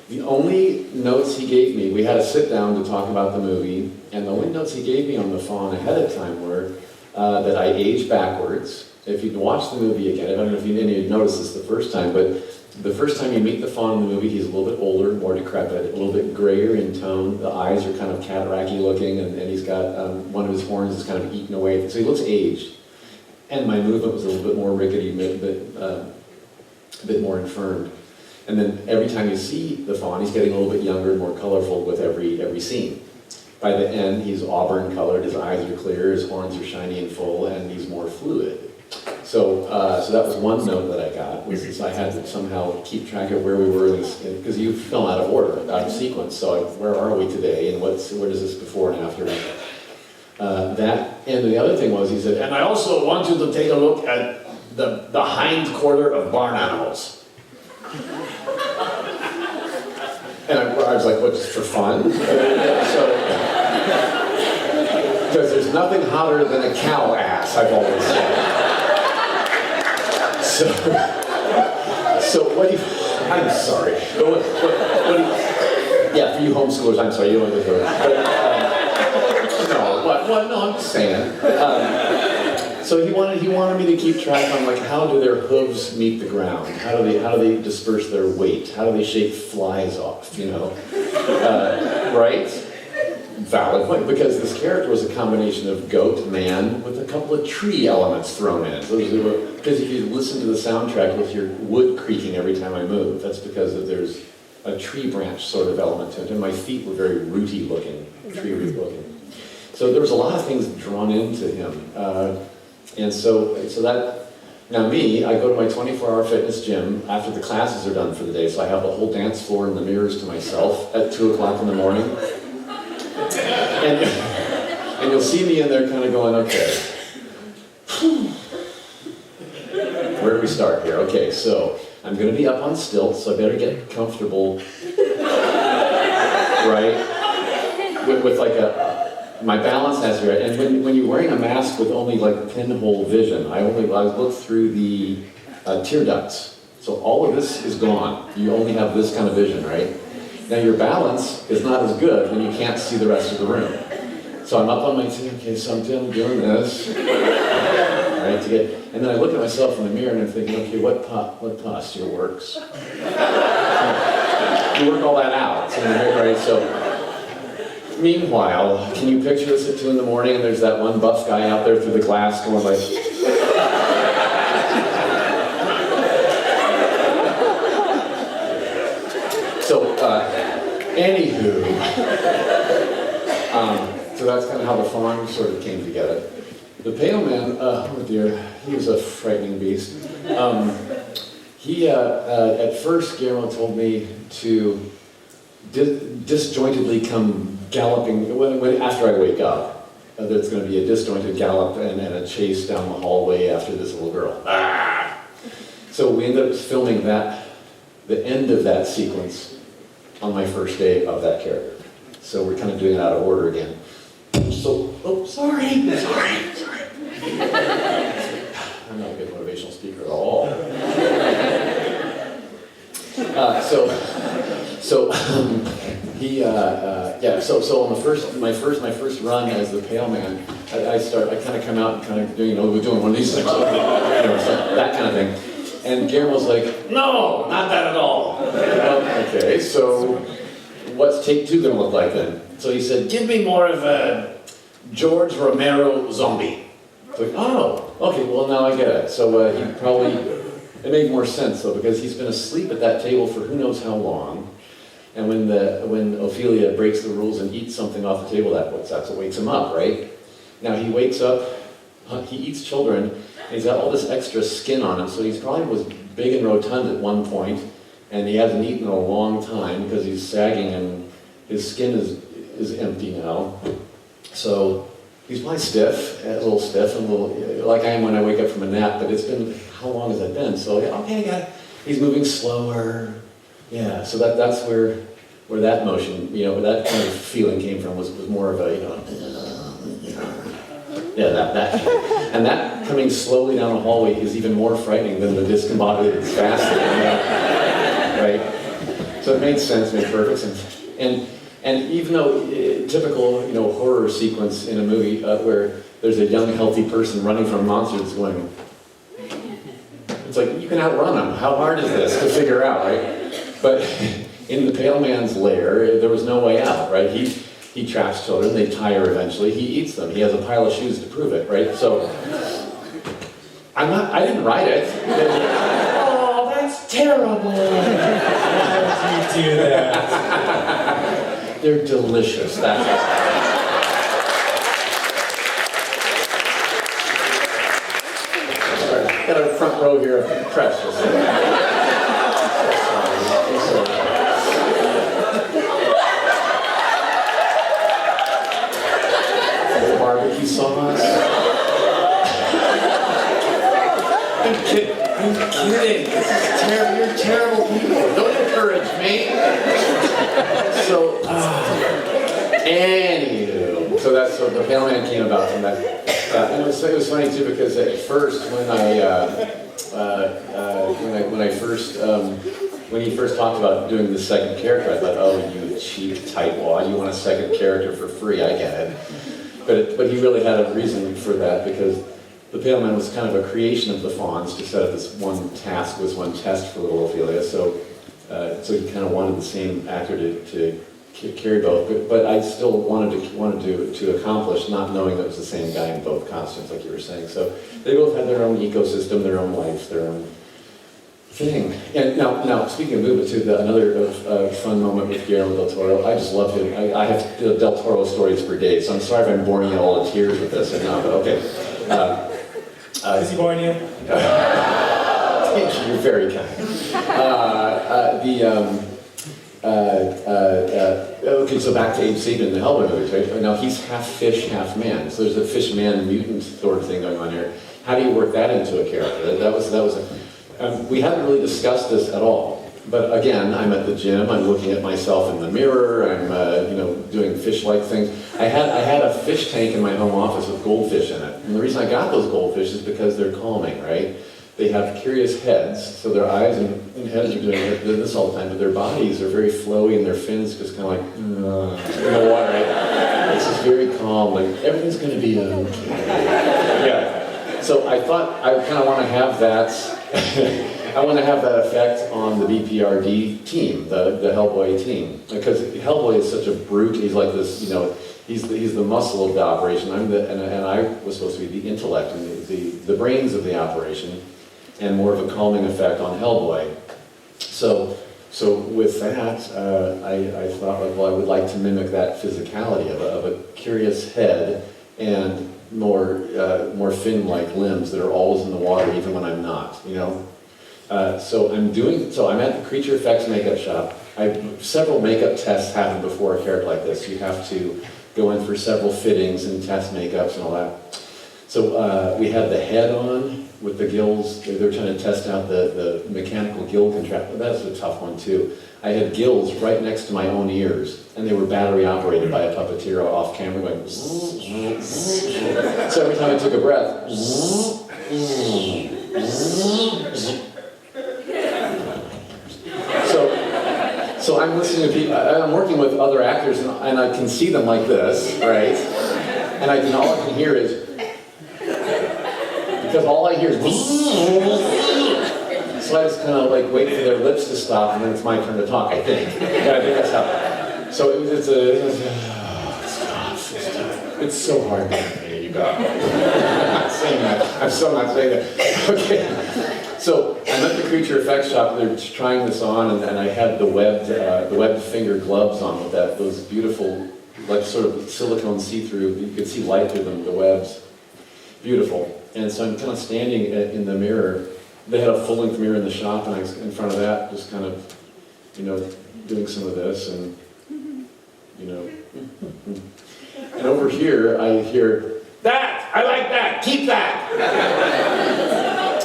the only notes he gave me, we had to sit down to talk about the movie, and the only notes he gave me on the Fawn ahead of time were that I age backwards. If you'd watch the movie again, I don't know if you noticed this the first time, but the first time you meet the Fawn in the movie, he's a little bit older, more decrepit, a little bit grayer in tone. The eyes are kind of cataracty looking, and he's got one of his horns is kind of eaten away, so he looks aged. And my movement was a little bit more rickety, a bit more infirmed. And then every time you see the Fawn, he's getting a little bit younger, more colorful with every scene. By the end, he's auburn colored, his eyes are clear, his horns are shiny and full, and he's more fluid. So that was one note that I got, was I had to somehow keep track of where we were, because you film out of order, out of sequence, so where are we today, and where does this before and after? And the other thing was, he said, and I also want you to take a look at the hind quarter of barn animals. And I was like, what, just for fun? Because there's nothing hotter than a cow ass, I've always said. So what I'm sorry. But what do you, yeah, for you homeschoolers, I'm sorry, you don't have to go there. No, I'm just saying. So he wanted me to keep track on like how do their hooves meet the ground? How do they disperse their weight? How do they shake flies off? You know, right? Valid point, because this character was a combination of goat, man, with a couple of tree elements thrown in. Because if you listen to the soundtrack, you'll hear wood creaking every time I move. That's because there's a tree branch sort of element to it, and my feet were very rooty looking, tree root looking. So there was a lot of things drawn into him. And so that, now me, I go to my 24-hour fitness gym after the classes are done for the day, so I have the whole dance floor and the mirrors to myself at 2 o'clock in the morning. And you'll see me in there kind of going, okay, where do we start here? Okay, so I'm going to be up on stilts, so I better get comfortable, right? With like my balance has to be right. And when you're wearing a mask with only like pinhole vision, I look through the tear ducts. So all of this is gone. You only have this kind of vision, right? Now your balance is not as good when you can't see the rest of the room. So I'm up on my team, okay, so I'm doing this, right, and then I look at myself in the mirror and I'm thinking, okay, what posture works? You work all that out, right? So, meanwhile, can you picture this at 2 in the morning and there's that one buff guy out there through the glass going like, anywho, so that's kind of how the farm sort of came together. The Pale Man, oh dear, he was a frightening beast. He, at first, Guillermo told me to disjointedly come galloping, after I wake up, there's going to be a disjointed gallop and a chase down the hallway after this little girl. Ah! So we ended up filming the end of that sequence on my first day of that character. So we're kind of doing it out of order again. So, sorry. I'm not a good motivational speaker at all. So on my first run as the Pale Man, I kind of come out and kind of doing one of these things, that kind of thing. And Guillermo's like, no, not that at all. Okay, so what's take 2 gonna look like then? So he said, give me more of a George Romero zombie. It's like, oh, okay, well now I get it. So it made more sense though, because he's been asleep at that table for who knows how long. And when Ophelia breaks the rules and eats something off the table, that's what wakes him up, right? Now he wakes up, he eats children, and he's got all this extra skin on him, so he probably was big and rotund at one point, and he hasn't eaten in a long time because he's sagging and his skin is empty now. So he's probably stiff, a little stiff, and a little like I am when I wake up from a nap, but it's been, how long has that been? So, okay, he's moving slower. Yeah, so that's where that motion, where that kind of feeling came from was more of a, that. And that coming slowly down a hallway is even more frightening than the discombobulated fasting, right? So it made sense, made perfect sense. And even though typical, horror sequence in a movie where there's a young, healthy person running from monsters that's going, it's like, you can outrun them. How hard is this to figure out, right? But in the Pale Man's lair, there was no way out, right? He traps children, they tire eventually, he eats them. He has a pile of shoes to prove it, right? So, I didn't write it. Oh, that's terrible. Why would you do that? They're delicious, that's got a front row here of precious. Barbecue sauce. I'm kidding. This is terrible. You're terrible people. Don't encourage me. So, anywho. So the Pale Man came about from that. And it was funny too, because at first when I when he first talked about doing the second character, I thought, oh, you cheap tightwad, you want a second character for free, I get it. But he really had a reason for that, because the Pale Man was kind of a creation of the Fawns to set up this one task, this one test for little Ophelia, so he kind of wanted the same actor to carry both, but I still wanted to accomplish not knowing that it was the same guy in both costumes, like you were saying. So they both had their own ecosystem, their own life, their own thing. And now speaking of movement too, another fun moment with Guillermo del Toro. I just love him. I have Del Toro stories for days, so I'm sorry if I'm boring you all to tears with this. But okay. Is he boring you? Thank you. You're very kind. Okay, so back to Abe Sapien in the Hellboy movies, right? Now he's half fish, half man. So there's a fish-man mutant sort of thing going on here. How do you work that into a character? We haven't really discussed this at all. But again, I'm at the gym. I'm looking at myself in the mirror. I'm, doing fish-like things. I had a fish tank in my home office with goldfish in it. And the reason I got those goldfish is because they're calming, right? They have curious heads, so their eyes and heads are doing this all the time, but their bodies are very flowy and their fins just kind of like, in the water, right? It's just very calm, like, everything's going to be okay. Yeah. So I thought I kind of want to have that, I want to have that effect on the BPRD team, the Hellboy team. Because Hellboy is such a brute, he's like this, he's the muscle of the operation. And I was supposed to be the intellect and the brains of the operation, and more of a calming effect on Hellboy. So with that, I thought, well, I would like to mimic that physicality of a curious head and more fin-like limbs that are always in the water, even when I'm not. So I'm at the Creature Effects makeup shop. Several makeup tests happen before a character like this. You have to go in for several fittings and test makeups and all that. So we had the head on with the gills. They were trying to test out the mechanical gill contraption. That's a tough one too. I had gills right next to my own ears, and they were battery operated by a puppeteer off camera going so every time I took a breath, so I'm listening to people, I'm working with other actors, and I can see them like this, right? And all I can hear is, because all I hear is, so I just kind of like wait for their lips to stop, and then it's my turn to talk, I think. Yeah, I think that's how. So it's so hard to say, you got it. I'm not saying that. I'm still not saying that. Okay. So I'm at the Creature Effects shop. They're trying this on, and I had the webbed finger gloves on with those beautiful, like sort of silicone see-through. You could see light through them, the webs. Beautiful. And so I'm kind of standing in the mirror. They had a full-length mirror in the shop, and I was in front of that, just kind of, doing some of this, and and over here I hear that. I like that. Keep that.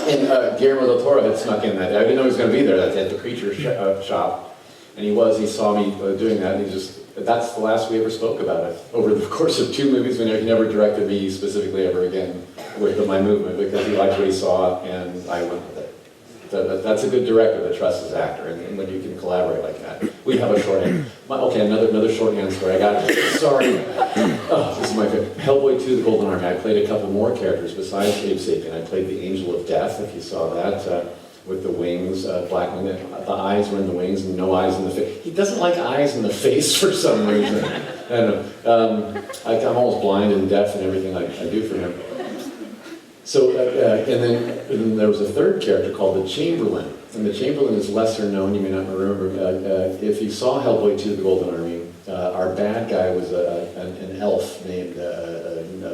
And Guillermo del Toro had snuck in that day. I didn't know he was going to be there that day at the Creature shop. And he saw me doing that, and that's the last we ever spoke about it. Over the course of 2 movies, he never directed me specifically ever again with my movement, because he liked what he saw, and I went with it. That's a good director that trusts his actor, and when you can collaborate like that. We have a shorthand. Okay, another shorthand story. I got it. Sorry. Oh, this is my favorite. Hellboy 2, The Golden Army. I played a couple more characters besides Abe Sapien. I played the Angel of Death, if you saw that, with the wings, black wing. The eyes were in the wings and no eyes in the face. He doesn't like eyes in the face for some reason. I don't know. I'm almost blind and deaf and everything I do for him. So, and then there was a third character called the Chamberlain. And the Chamberlain is lesser known, you may not remember. If you saw Hellboy 2, The Golden Army, our bad guy was an elf named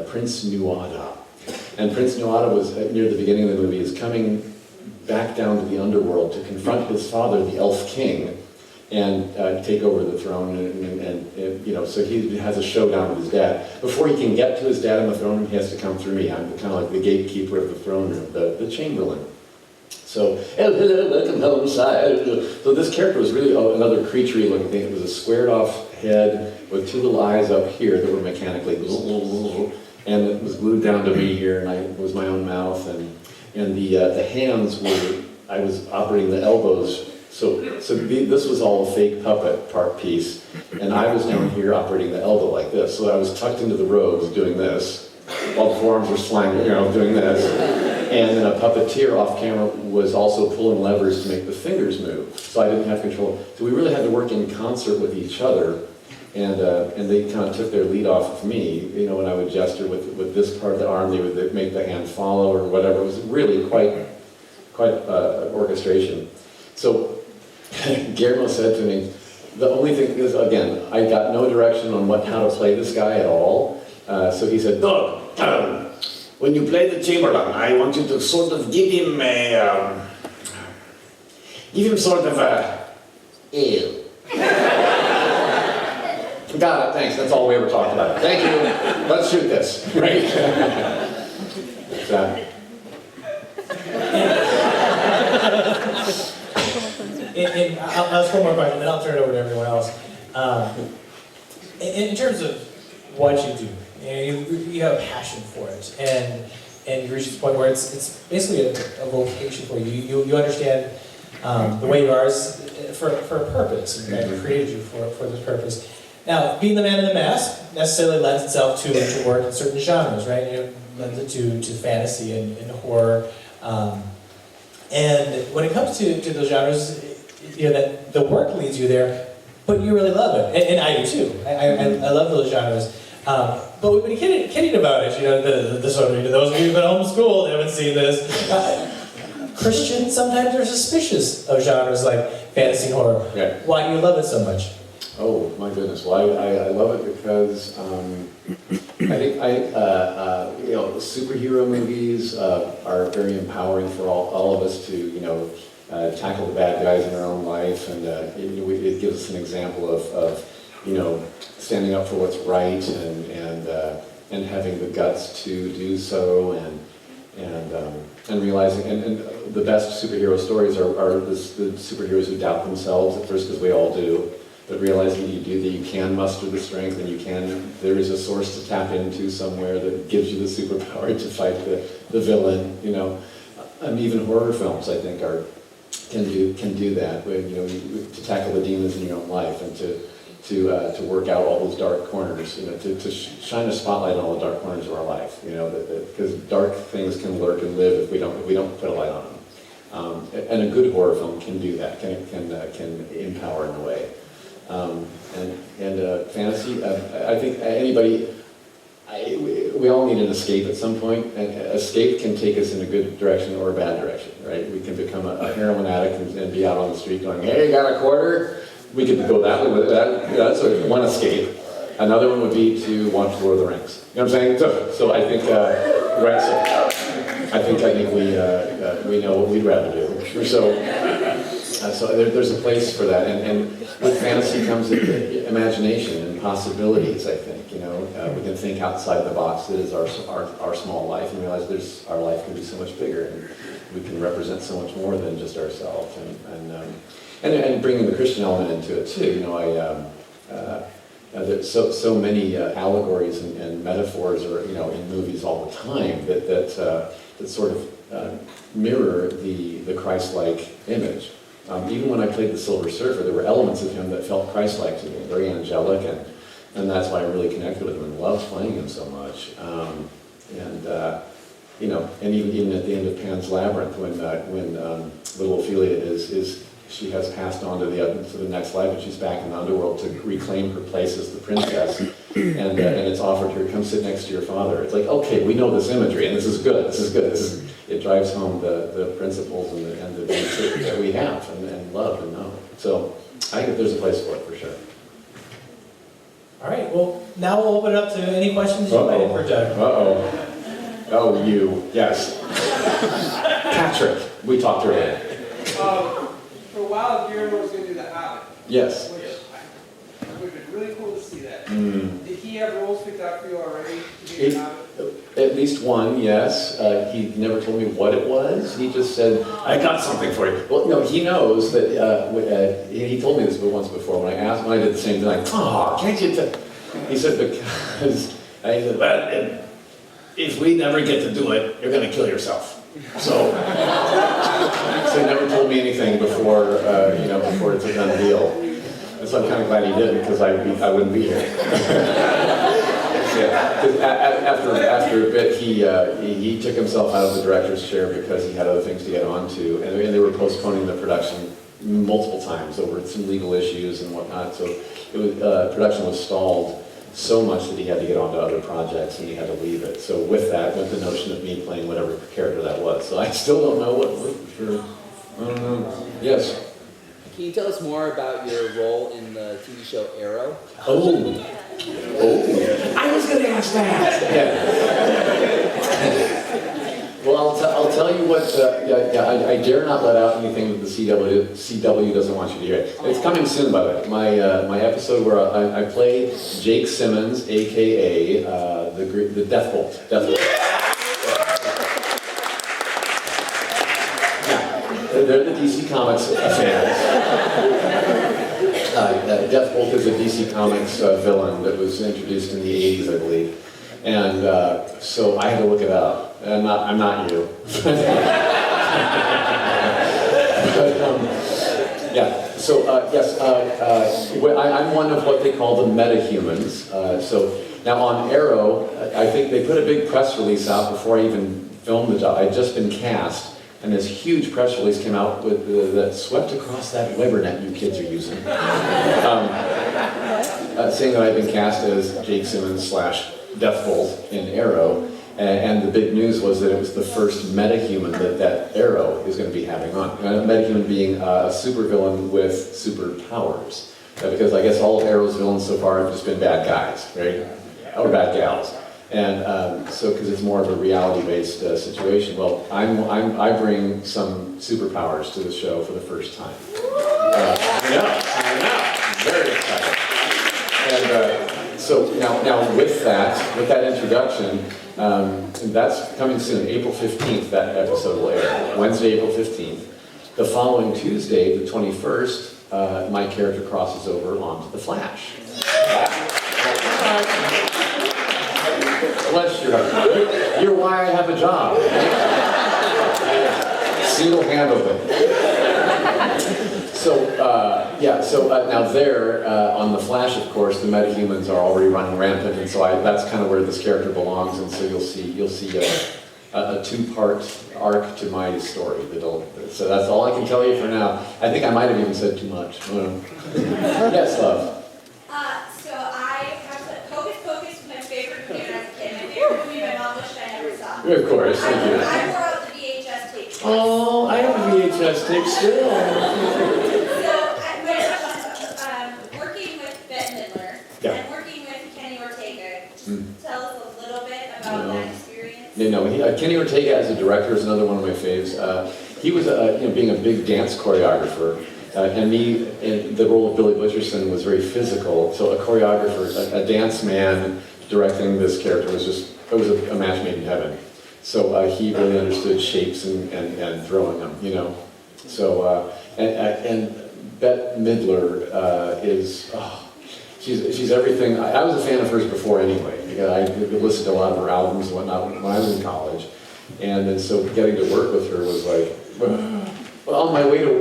Prince Nuada. And Prince Nuada was, near the beginning of the movie, is coming back down to the underworld to confront his father, the Elf King, and take over the throne, so he has a showdown with his dad. Before he can get to his dad on the throne room, he has to come through me. I'm kind of like the gatekeeper of the throne room, the Chamberlain. So, hello, welcome home, sire. So this character was really another creaturey looking thing. It was a squared off head with 2 little eyes up here that were mechanically, and it was glued down to me here, and it was my own mouth, and the hands were, I was operating the elbows This was all a fake puppet part piece, and I was down here operating the elbow like this. So I was tucked into the robes doing this, while the forearms were slanging, doing this. And then a puppeteer off camera was also pulling levers to make the fingers move. So I didn't have control. So we really had to work in concert with each other. And they kind of took their lead off of me, when I would gesture with this part of the arm, they would make the hand follow or whatever. It was really quite orchestration. So Guillermo said to me, the only thing is, again, I got no direction on how to play this guy at all. So he said, "Doug, when you play the Chamberlain, I want you to sort of give him sort of a ew." Got it, thanks, that's all we ever talked about. Thank you, let's shoot this, right? I'll ask one more question, then I'll turn it over to everyone else. In terms of what you do, you have a passion for it, and you reach this point where it's basically a vocation for you. You understand the way you are is for a purpose, and God created you for this purpose. Now, being the man in the mask necessarily lends itself to work in certain genres, right? It lends it to fantasy and horror. And when it comes to those genres, that the work leads you there, but you really love it, and I do too. I love those genres. But we've been kidding about it. The sort of those of you who've been homeschooled haven't seen this. Christians sometimes are suspicious of genres like fantasy and horror. Yeah. Why do you love it so much? Oh my goodness! Well, I love it because I think superhero movies are very empowering for all of us to tackle the bad guys in our own life, and it gives us an example of standing up for what's right and having the guts to do so, and realizing and the best superhero stories are the superheroes who doubt themselves at first, because we all do. But realizing that you can muster the strength, and there is a source to tap into somewhere that gives you the superpower to fight the villain, And even horror films, I think, can do that, to tackle the demons in your own life, and to work out all those dark corners, to shine a spotlight on all the dark corners of our life, because dark things can lurk and live if we don't put a light on them. And a good horror film can do that, can empower in a way. Fantasy, I think we all need an escape at some point, and escape can take us in a good direction or a bad direction, right? We can become a heroin addict and be out on the street going, "Hey, you got a quarter?" We could go that way with that. That's one escape. Another one would be to watch Lord of the Rings. You know what I'm saying? So I think, right, I think we know what we'd rather do. So there's a place for that, and with fantasy comes imagination and possibilities. I think we can think outside the box that is our small life, and realize our life can be so much bigger, and we can represent so much more than just ourselves. And bringing the Christian element into it too. There's so many allegories and metaphors, in movies all the time that sort of mirror the Christ-like image. Even when I played the Silver Surfer, there were elements of him that felt Christ-like to me, very angelic, and that's why I really connected with him and loved playing him so much. And even at the end of Pan's Labyrinth, when little Ophelia she has passed on to the next life, and she's back in the underworld to reclaim her place as the princess, and it's offered to her, "Come sit next to your father." It's like, okay, we know this imagery, and this is good. It drives home the principles and the basics that we have and love and know. So I think there's a place for it for sure. All right. Well, now we'll open it up to any questions you might have for Doug. Oh, you. Yes. Patrick, we talked earlier. For a while, Guillermo was going to do The Hobbit. Yes. Which would have been really cool to see that. Mm. Did he have roles picked out for you already to do The Hobbit? At least one, yes. He never told me what it was. He just said, "I got something for you." Well, no, he knows that. He told me this once before when I asked him. I did the same thing. Like, "Oh, can't you?" He said, "Because." I said, "Well, if we never get to do it, you're gonna kill yourself. So, so he never told me anything before, before it's a done deal. And so I'm kind of glad he didn't, because I wouldn't be here. Yeah, 'cause after a bit, he took himself out of the director's chair because he had other things to get onto, and they were postponing the production multiple times over some legal issues and whatnot. So it was, production was stalled so much that he had to get onto other projects and he had to leave it. So with that went the notion of me playing whatever character that was. So I still don't know what for sure. I don't know. Yes. Can you tell us more about your role in the TV show Arrow? Oh, I was going to ask that. Yeah. Well, I'll tell you what. I dare not let out anything that the CW doesn't want you to hear. It's coming soon, by the way. My episode where I play Jake Simmons, aka the Deathbolt. They're the DC Comics fans. Deathbolt is a DC Comics villain that was introduced in the 80s, I believe. And so I had to look it up. I'm not you. Yes, I'm one of what they call the metahumans. So now on Arrow, I think they put a big press release out before I even filmed the job. I'd just been cast. And this huge press release came out with that swept across that Webernet you kids are using, saying that I've been cast as Jake Simmons / Deathbolt in Arrow, and the big news was that it was the first metahuman that Arrow is going to be having on. Metahuman being a supervillain with superpowers, because I guess all of Arrow's villains so far have just been bad guys, right, or bad gals. And so, because it's more of a reality-based situation, well, I bring some superpowers to the show for the first time. I know, I'm very excited. And so now with that introduction, that's coming soon, April 15th. That episode will air Wednesday, April 15th. The following Tuesday, the 21st, my character crosses over onto the Flash. Bless your heart. You're why I have a job. Single-handedly. So, now there, on The Flash, of course, the metahumans are already running rampant, and so that's kind of where this character belongs, and so you'll see a two-part arc to my story. So that's all I can tell you for now. I think I might have even said too much. Yes, love. Of course, thank you. I wore out the VHS tape. Oh, I have a VHS tape still. So, working with Bette Midler and working with Kenny Ortega, tell us a little bit about that experience. Kenny Ortega as a director is another one of my faves. He was, being a big dance choreographer, and me, in the role of Billy Butcherson, was very physical. So a choreographer, a dance man directing this character was a match made in heaven. So he really understood shapes and throwing them, So, and Bette Midler she's everything. I was a fan of hers before anyway, because I listened to a lot of her albums and whatnot when I was in college. And then so getting to work with her was like, well, on my way to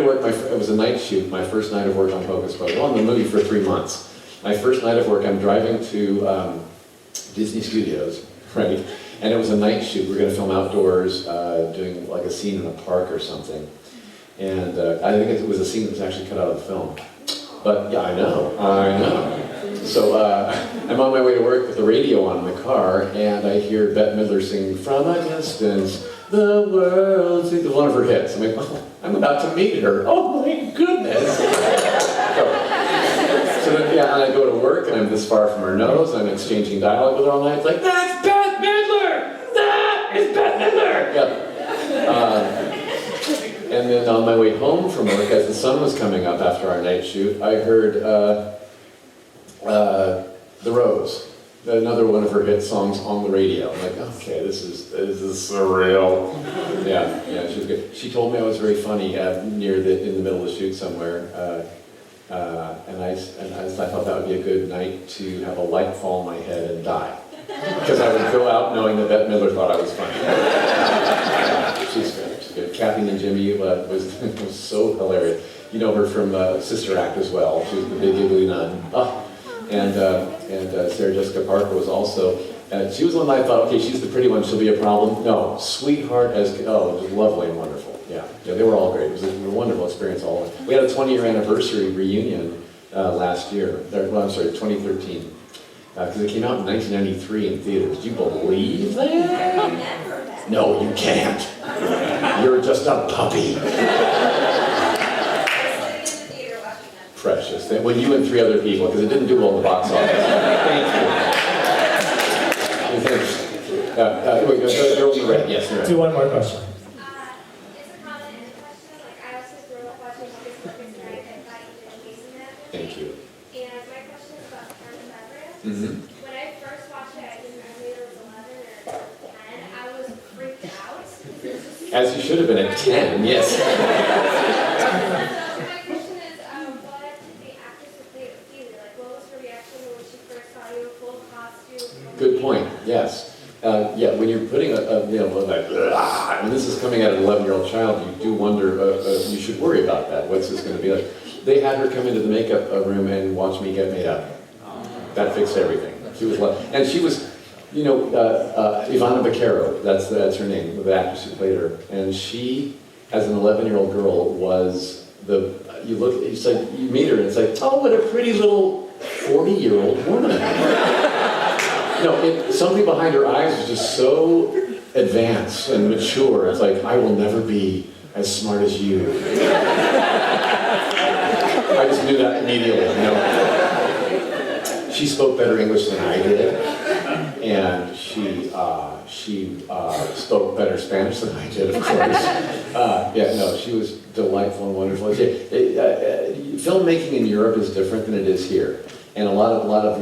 work, it was a night shoot, my first night of work on Hocus Pocus. Well, in the movie for 3 months. My first night of work, I'm driving to Disney Studios, right? And it was a night shoot. We were going to film outdoors, doing like a scene in a park or something. And I think it was a scene that was actually cut out of the film. But yeah, I know. So I'm on my way to work with the radio on in the car, and I hear Bette Midler sing "From a Distance, the World," one of her hits. I'm like, oh, I'm about to meet her. Oh my goodness! So then, and I go to work, and I'm this far from her nose, and I'm exchanging dialogue with her all night. It's like, that's Bette Midler! That is Bette Midler! Yeah. And then on my way home from work, as the sun was coming up after our night shoot, I heard The Rose, another one of her hit songs on the radio. I'm like, okay, this is surreal. Yeah, she was good. She told me I was very funny in the middle of the shoot somewhere. And I thought that would be a good night to have a light fall on my head and die. Because I would go out knowing that Bette Midler thought I was funny. She's good. She's good. Kathy and Jimmy was so hilarious. You know her from Sister Act as well. She was the big ugly nun. Oh. And Sarah Jessica Parker was also. She was the one I thought, okay, she's the pretty one. She'll be a problem. No, sweetheart as it was lovely and wonderful. Yeah, they were all great. It was a wonderful experience. All of them. We had a 20-year anniversary reunion last year. Well, I'm sorry, 2013. Because it came out in 1993 in theaters. Do you believe that? No, you can't. You're just a puppy. Precious. Well, you and 3 other people, because it didn't do well in the box office. Thank you. Girl, you read. Yes, you're right. Do one more question. It's a comment and a question. Like, I also grew up watching all these movies and I thought you did amazing at it. Thank you. And my question is about Labyrinth. Mm-hmm. When I first watched it, I didn't know it was 11 or 10. I was freaked out. As you should have been at 10, yes. So my question is, what did the actress who played Ophelia, like, what was her reaction when she first saw you, full costume? Good point, yes. Yeah, when you're putting when this is coming at an 11-year-old child, you do wonder, you should worry about that. What's this going to be like? They had her come into the makeup room and watch me get made up. That fixed everything. She was and she was, Ivana Baquero, that's her name, the actress who played her. And she, as an 11-year-old girl, was it's like, you meet her and it's like, oh, what a pretty little 40-year-old woman. Something behind her eyes was just so advanced and mature. It's like, I will never be as smart as you. I just knew that immediately, She spoke better English than I did, and she spoke better Spanish than I did, of course. She was delightful and wonderful. Filmmaking in Europe is different than it is here. And a lot of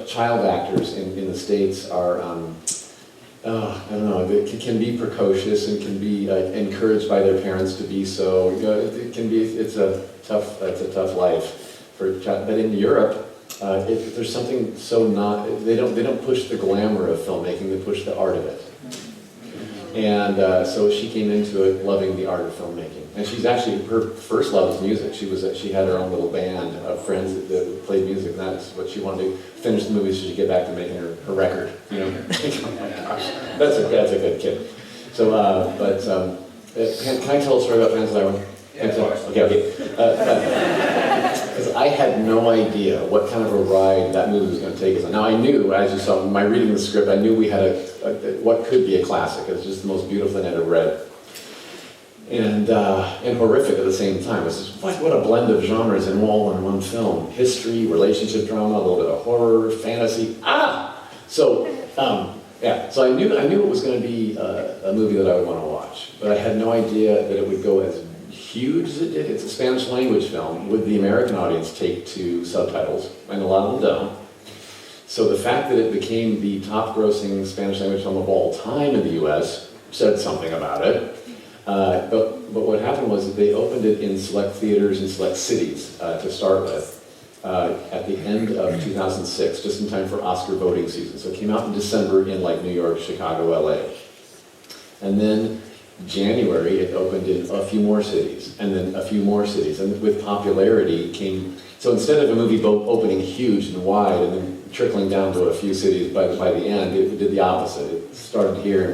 child actors in the States are I don't know, they can be precocious and can be encouraged by their parents to be so. It's a tough life for a child. But in Europe, there's something so they don't push the glamour of filmmaking, they push the art of it. And so she came into it loving the art of filmmaking. And she's actually, her first love is music. She had her own little band of friends that played music, and that's what she wanted to finish the movie so she could get back to making her record, Oh my gosh, that's a good kid. So, can I tell a story about Pan's Labyrinth? Okay. Because I had no idea what kind of a ride that movie was going to take us on. Now I knew, as you saw, by reading the script, I knew we had what could be a classic. It was just the most beautiful thing I'd ever read. And horrific at the same time. It was just, what a blend of genres in one film. History, relationship drama, a little bit of horror, fantasy. So I knew it was going to be a movie that I would want to watch. But I had no idea that it would go as huge as it did. It's a Spanish language film. Would the American audience take to subtitles? And a lot of them don't. So the fact that it became the top grossing Spanish language film of all time in the US said something about it. But what happened was that they opened it in select theaters in select cities to start with at the end of 2006, just in time for Oscar voting season. So it came out in December in New York, Chicago, LA. And then January it opened in a few more cities, and then a few more cities. And with popularity came, so instead of a movie opening huge and wide and then trickling down to a few cities by the end, it did the opposite. It started here and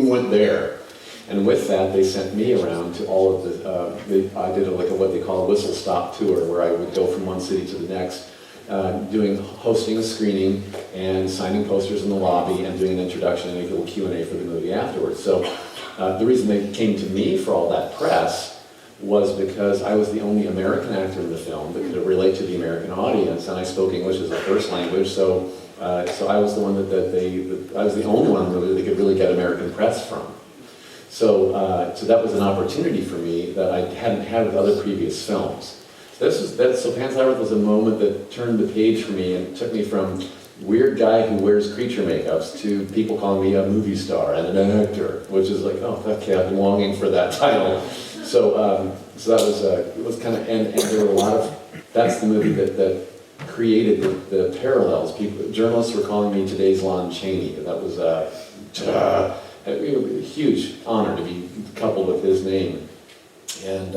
went there. And with that, they sent me around to all of I did what they call a whistle stop tour, where I would go from one city to the next, hosting a screening and signing posters in the lobby and doing an introduction and a little Q&A for the movie afterwards. So the reason they came to me for all that press was because I was the only American actor in the film that could relate to the American audience, and I spoke English as a first language, so I was the one I was the only one really that could really get American press from. So that was an opportunity for me that I hadn't had with other previous films. So Pan's Labyrinth was a moment that turned the page for me and took me from weird guy who wears creature makeups to people calling me a movie star and an actor, which is like, oh, okay, I've been longing for that title. So that was it was kind of, and there were a lot of, that's the movie that created the parallels. Journalists were calling me today's Lon Chaney. That was a huge honor to be coupled with his name. And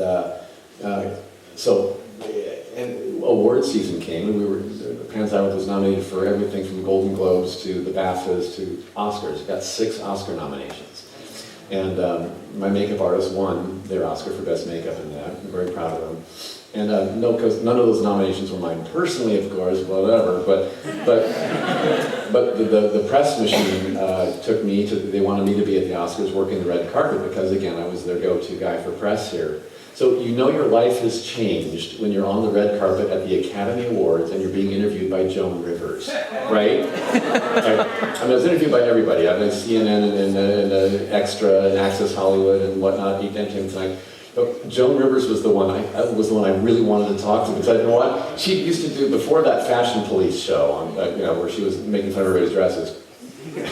and award season came, and Pan Labyrinth was nominated for everything from Golden Globes to the BAFTAs to Oscars. It got 6 Oscar nominations. And my makeup artist won their Oscar for Best Makeup in that. I'm very proud of them. And no, because none of those nominations were mine personally, of course, whatever. But the press machine took me to. They wanted me to be at the Oscars working the red carpet because, again, I was their go-to guy for press here. So you know your life has changed when you're on the red carpet at the Academy Awards and you're being interviewed by Joan Rivers, right? I was interviewed by everybody. I was CNN and Extra and Access Hollywood and whatnot. Eat Entertainment Tonight. But Joan Rivers was the one I really wanted to talk to because you know what? She used to do before that Fashion Police show on where she was making fun of everybody's dresses.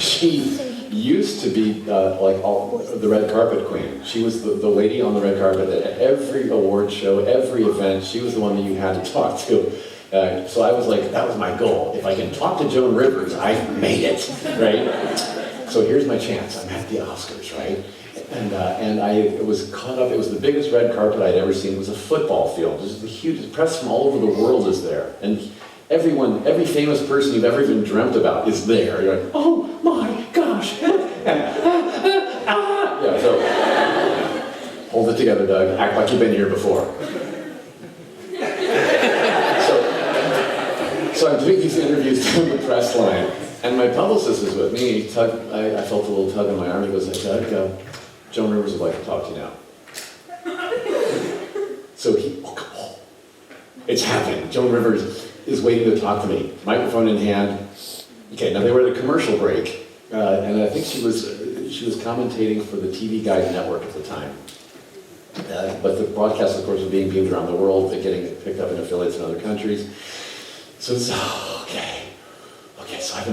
She used to be the red carpet queen. She was the lady on the red carpet at every award show, every event. She was the one that you had to talk to. So I was like, that was my goal. If I can talk to Joan Rivers, I've made it, right? So here's my chance. I'm at the Oscars, right? And I was caught up. It was the biggest red carpet I'd ever seen. It was a football field. There's the huge press from all over the world is there, and every famous person you've ever even dreamt about is there. You're like, oh my gosh! Yeah. So hold it together, Doug. Act like you've been here before. So I'm doing these interviews through the press line, and my publicist is with me. I felt a little tug on my arm. He goes, Doug, Joan Rivers would like to talk to you now. So it's happening. Joan Rivers is waiting to talk to me, microphone in hand. Okay, now they were at a commercial break, and I think she was commentating for the TV Guide network at the time. But the broadcast, of course, was being beamed around the world, they're getting picked up in affiliates in other countries. So it's, okay, so I've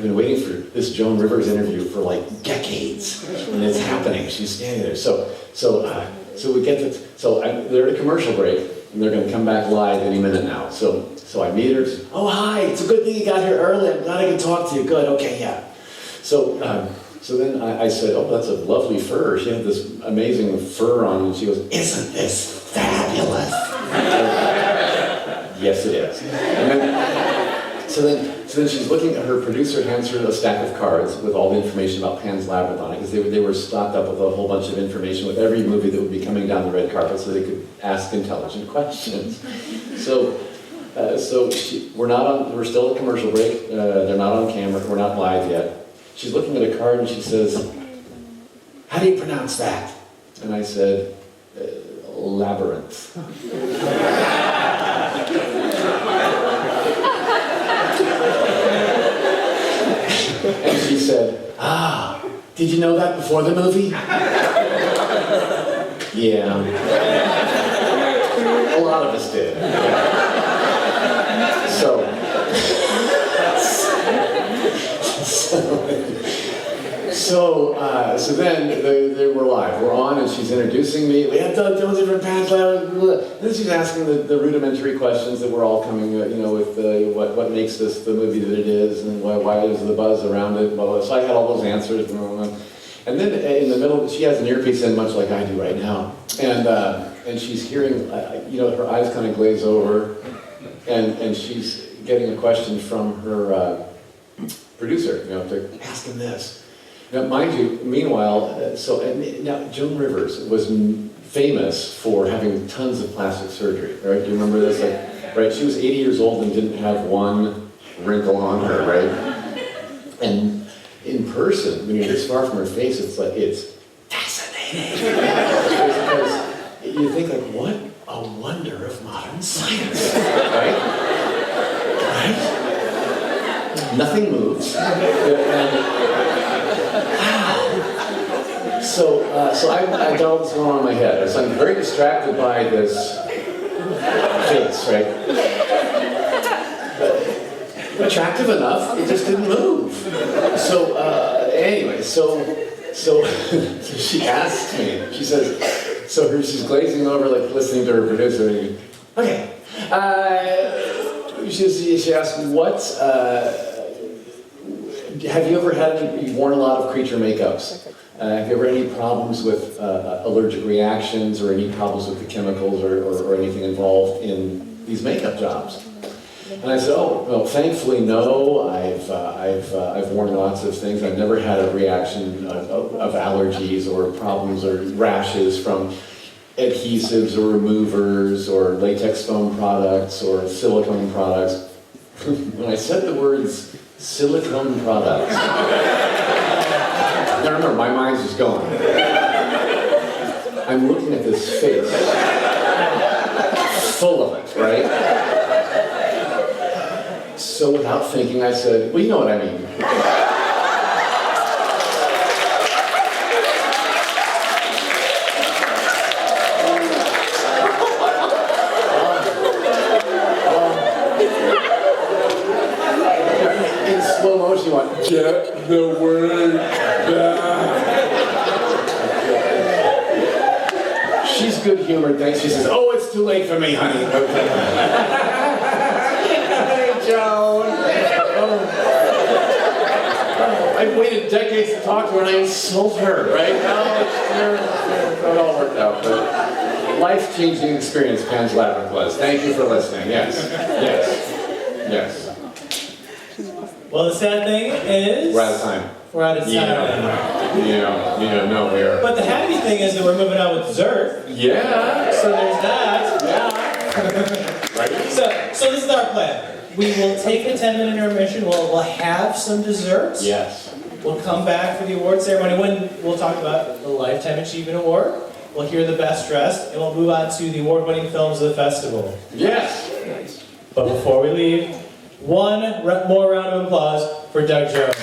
been waiting for this Joan Rivers interview for like decades, and it's happening. She's standing there. So we get to, they're at a commercial break, and they're going to come back live any minute now. So I meet her. Oh, hi! It's a good thing you got here early. I'm glad I can talk to you. Good. Okay, yeah. So then I said, oh, that's a lovely fur. She had this amazing fur on, and she goes, isn't this fabulous? Yes, it is. And so then she's looking at her producer, hands her a stack of cards with all the information about Pan's Labyrinth on it, because they were stocked up with a whole bunch of information with every movie that would be coming down the red carpet, so they could ask intelligent questions. We're still at commercial break. They're not on camera. We're not live yet. She's looking at a card and she says, how do you pronounce that? And I said, Labyrinth. And she said, did you know that before the movie? Yeah. A lot of us did. Yeah. So then we're live. We're on, and she's introducing me. We have Doug Jones from Pan Labyrinth. Then she's asking the rudimentary questions that we're all coming, with what makes this the movie that it is, and why is the buzz around it. So I had all those answers. And then in the middle, she has an earpiece in, much like I do right now, and she's hearing, her eyes kind of glaze over, and she's getting a question from her producer, to ask him this. Now, mind you, meanwhile, now Joan Rivers was famous for having tons of plastic surgery, right? Do you remember this? Right? She was 80 years old and didn't have one wrinkle on her, right? And in person, when you're this far from her face, it's fascinating. Because you think, what a wonder of modern science, right? Right? Nothing moves. So I got all this going on in my head. So I'm very distracted by this face, right? But attractive enough, it just didn't move. So anyway, so she asked me. She says, she's glazing over, like listening to her producer. And okay, she asked, have you ever you've worn a lot of creature makeups? Have you ever had any problems with allergic reactions or any problems with the chemicals or anything involved in these makeup jobs? And I said, oh, well, thankfully, no. I've worn lots of things. I've never had a reaction of allergies or problems or rashes from adhesives or removers or latex foam products or silicone products. When I said the words silicone products, now remember, my mind's just going. I'm looking at this face, full of it, right? So without thinking, I said, well, you know what I mean. In slow motion, you want, get the word back. She's good humored, thanks. She says, oh, it's too late for me, honey. Okay. Joan. I've waited decades to talk to her and I insult her, right? No, it all worked out. But life-changing experience Pan's Labyrinth was. Thank you for listening. Yes. Yes. Well, the sad thing is... We're out of time. We're out of time. Yeah, no, we are. But the happy thing is that we're moving on with dessert. Yeah. So there's that. Yeah. Right. So this is our plan. We will take a 10-minute intermission. We'll have some desserts. Yes. We'll come back for the award ceremony when we'll talk about the Lifetime Achievement Award. We'll hear the best dressed, and we'll move on to the award-winning films of the festival. Yes. But before we leave, one more round of applause for Doug Jones.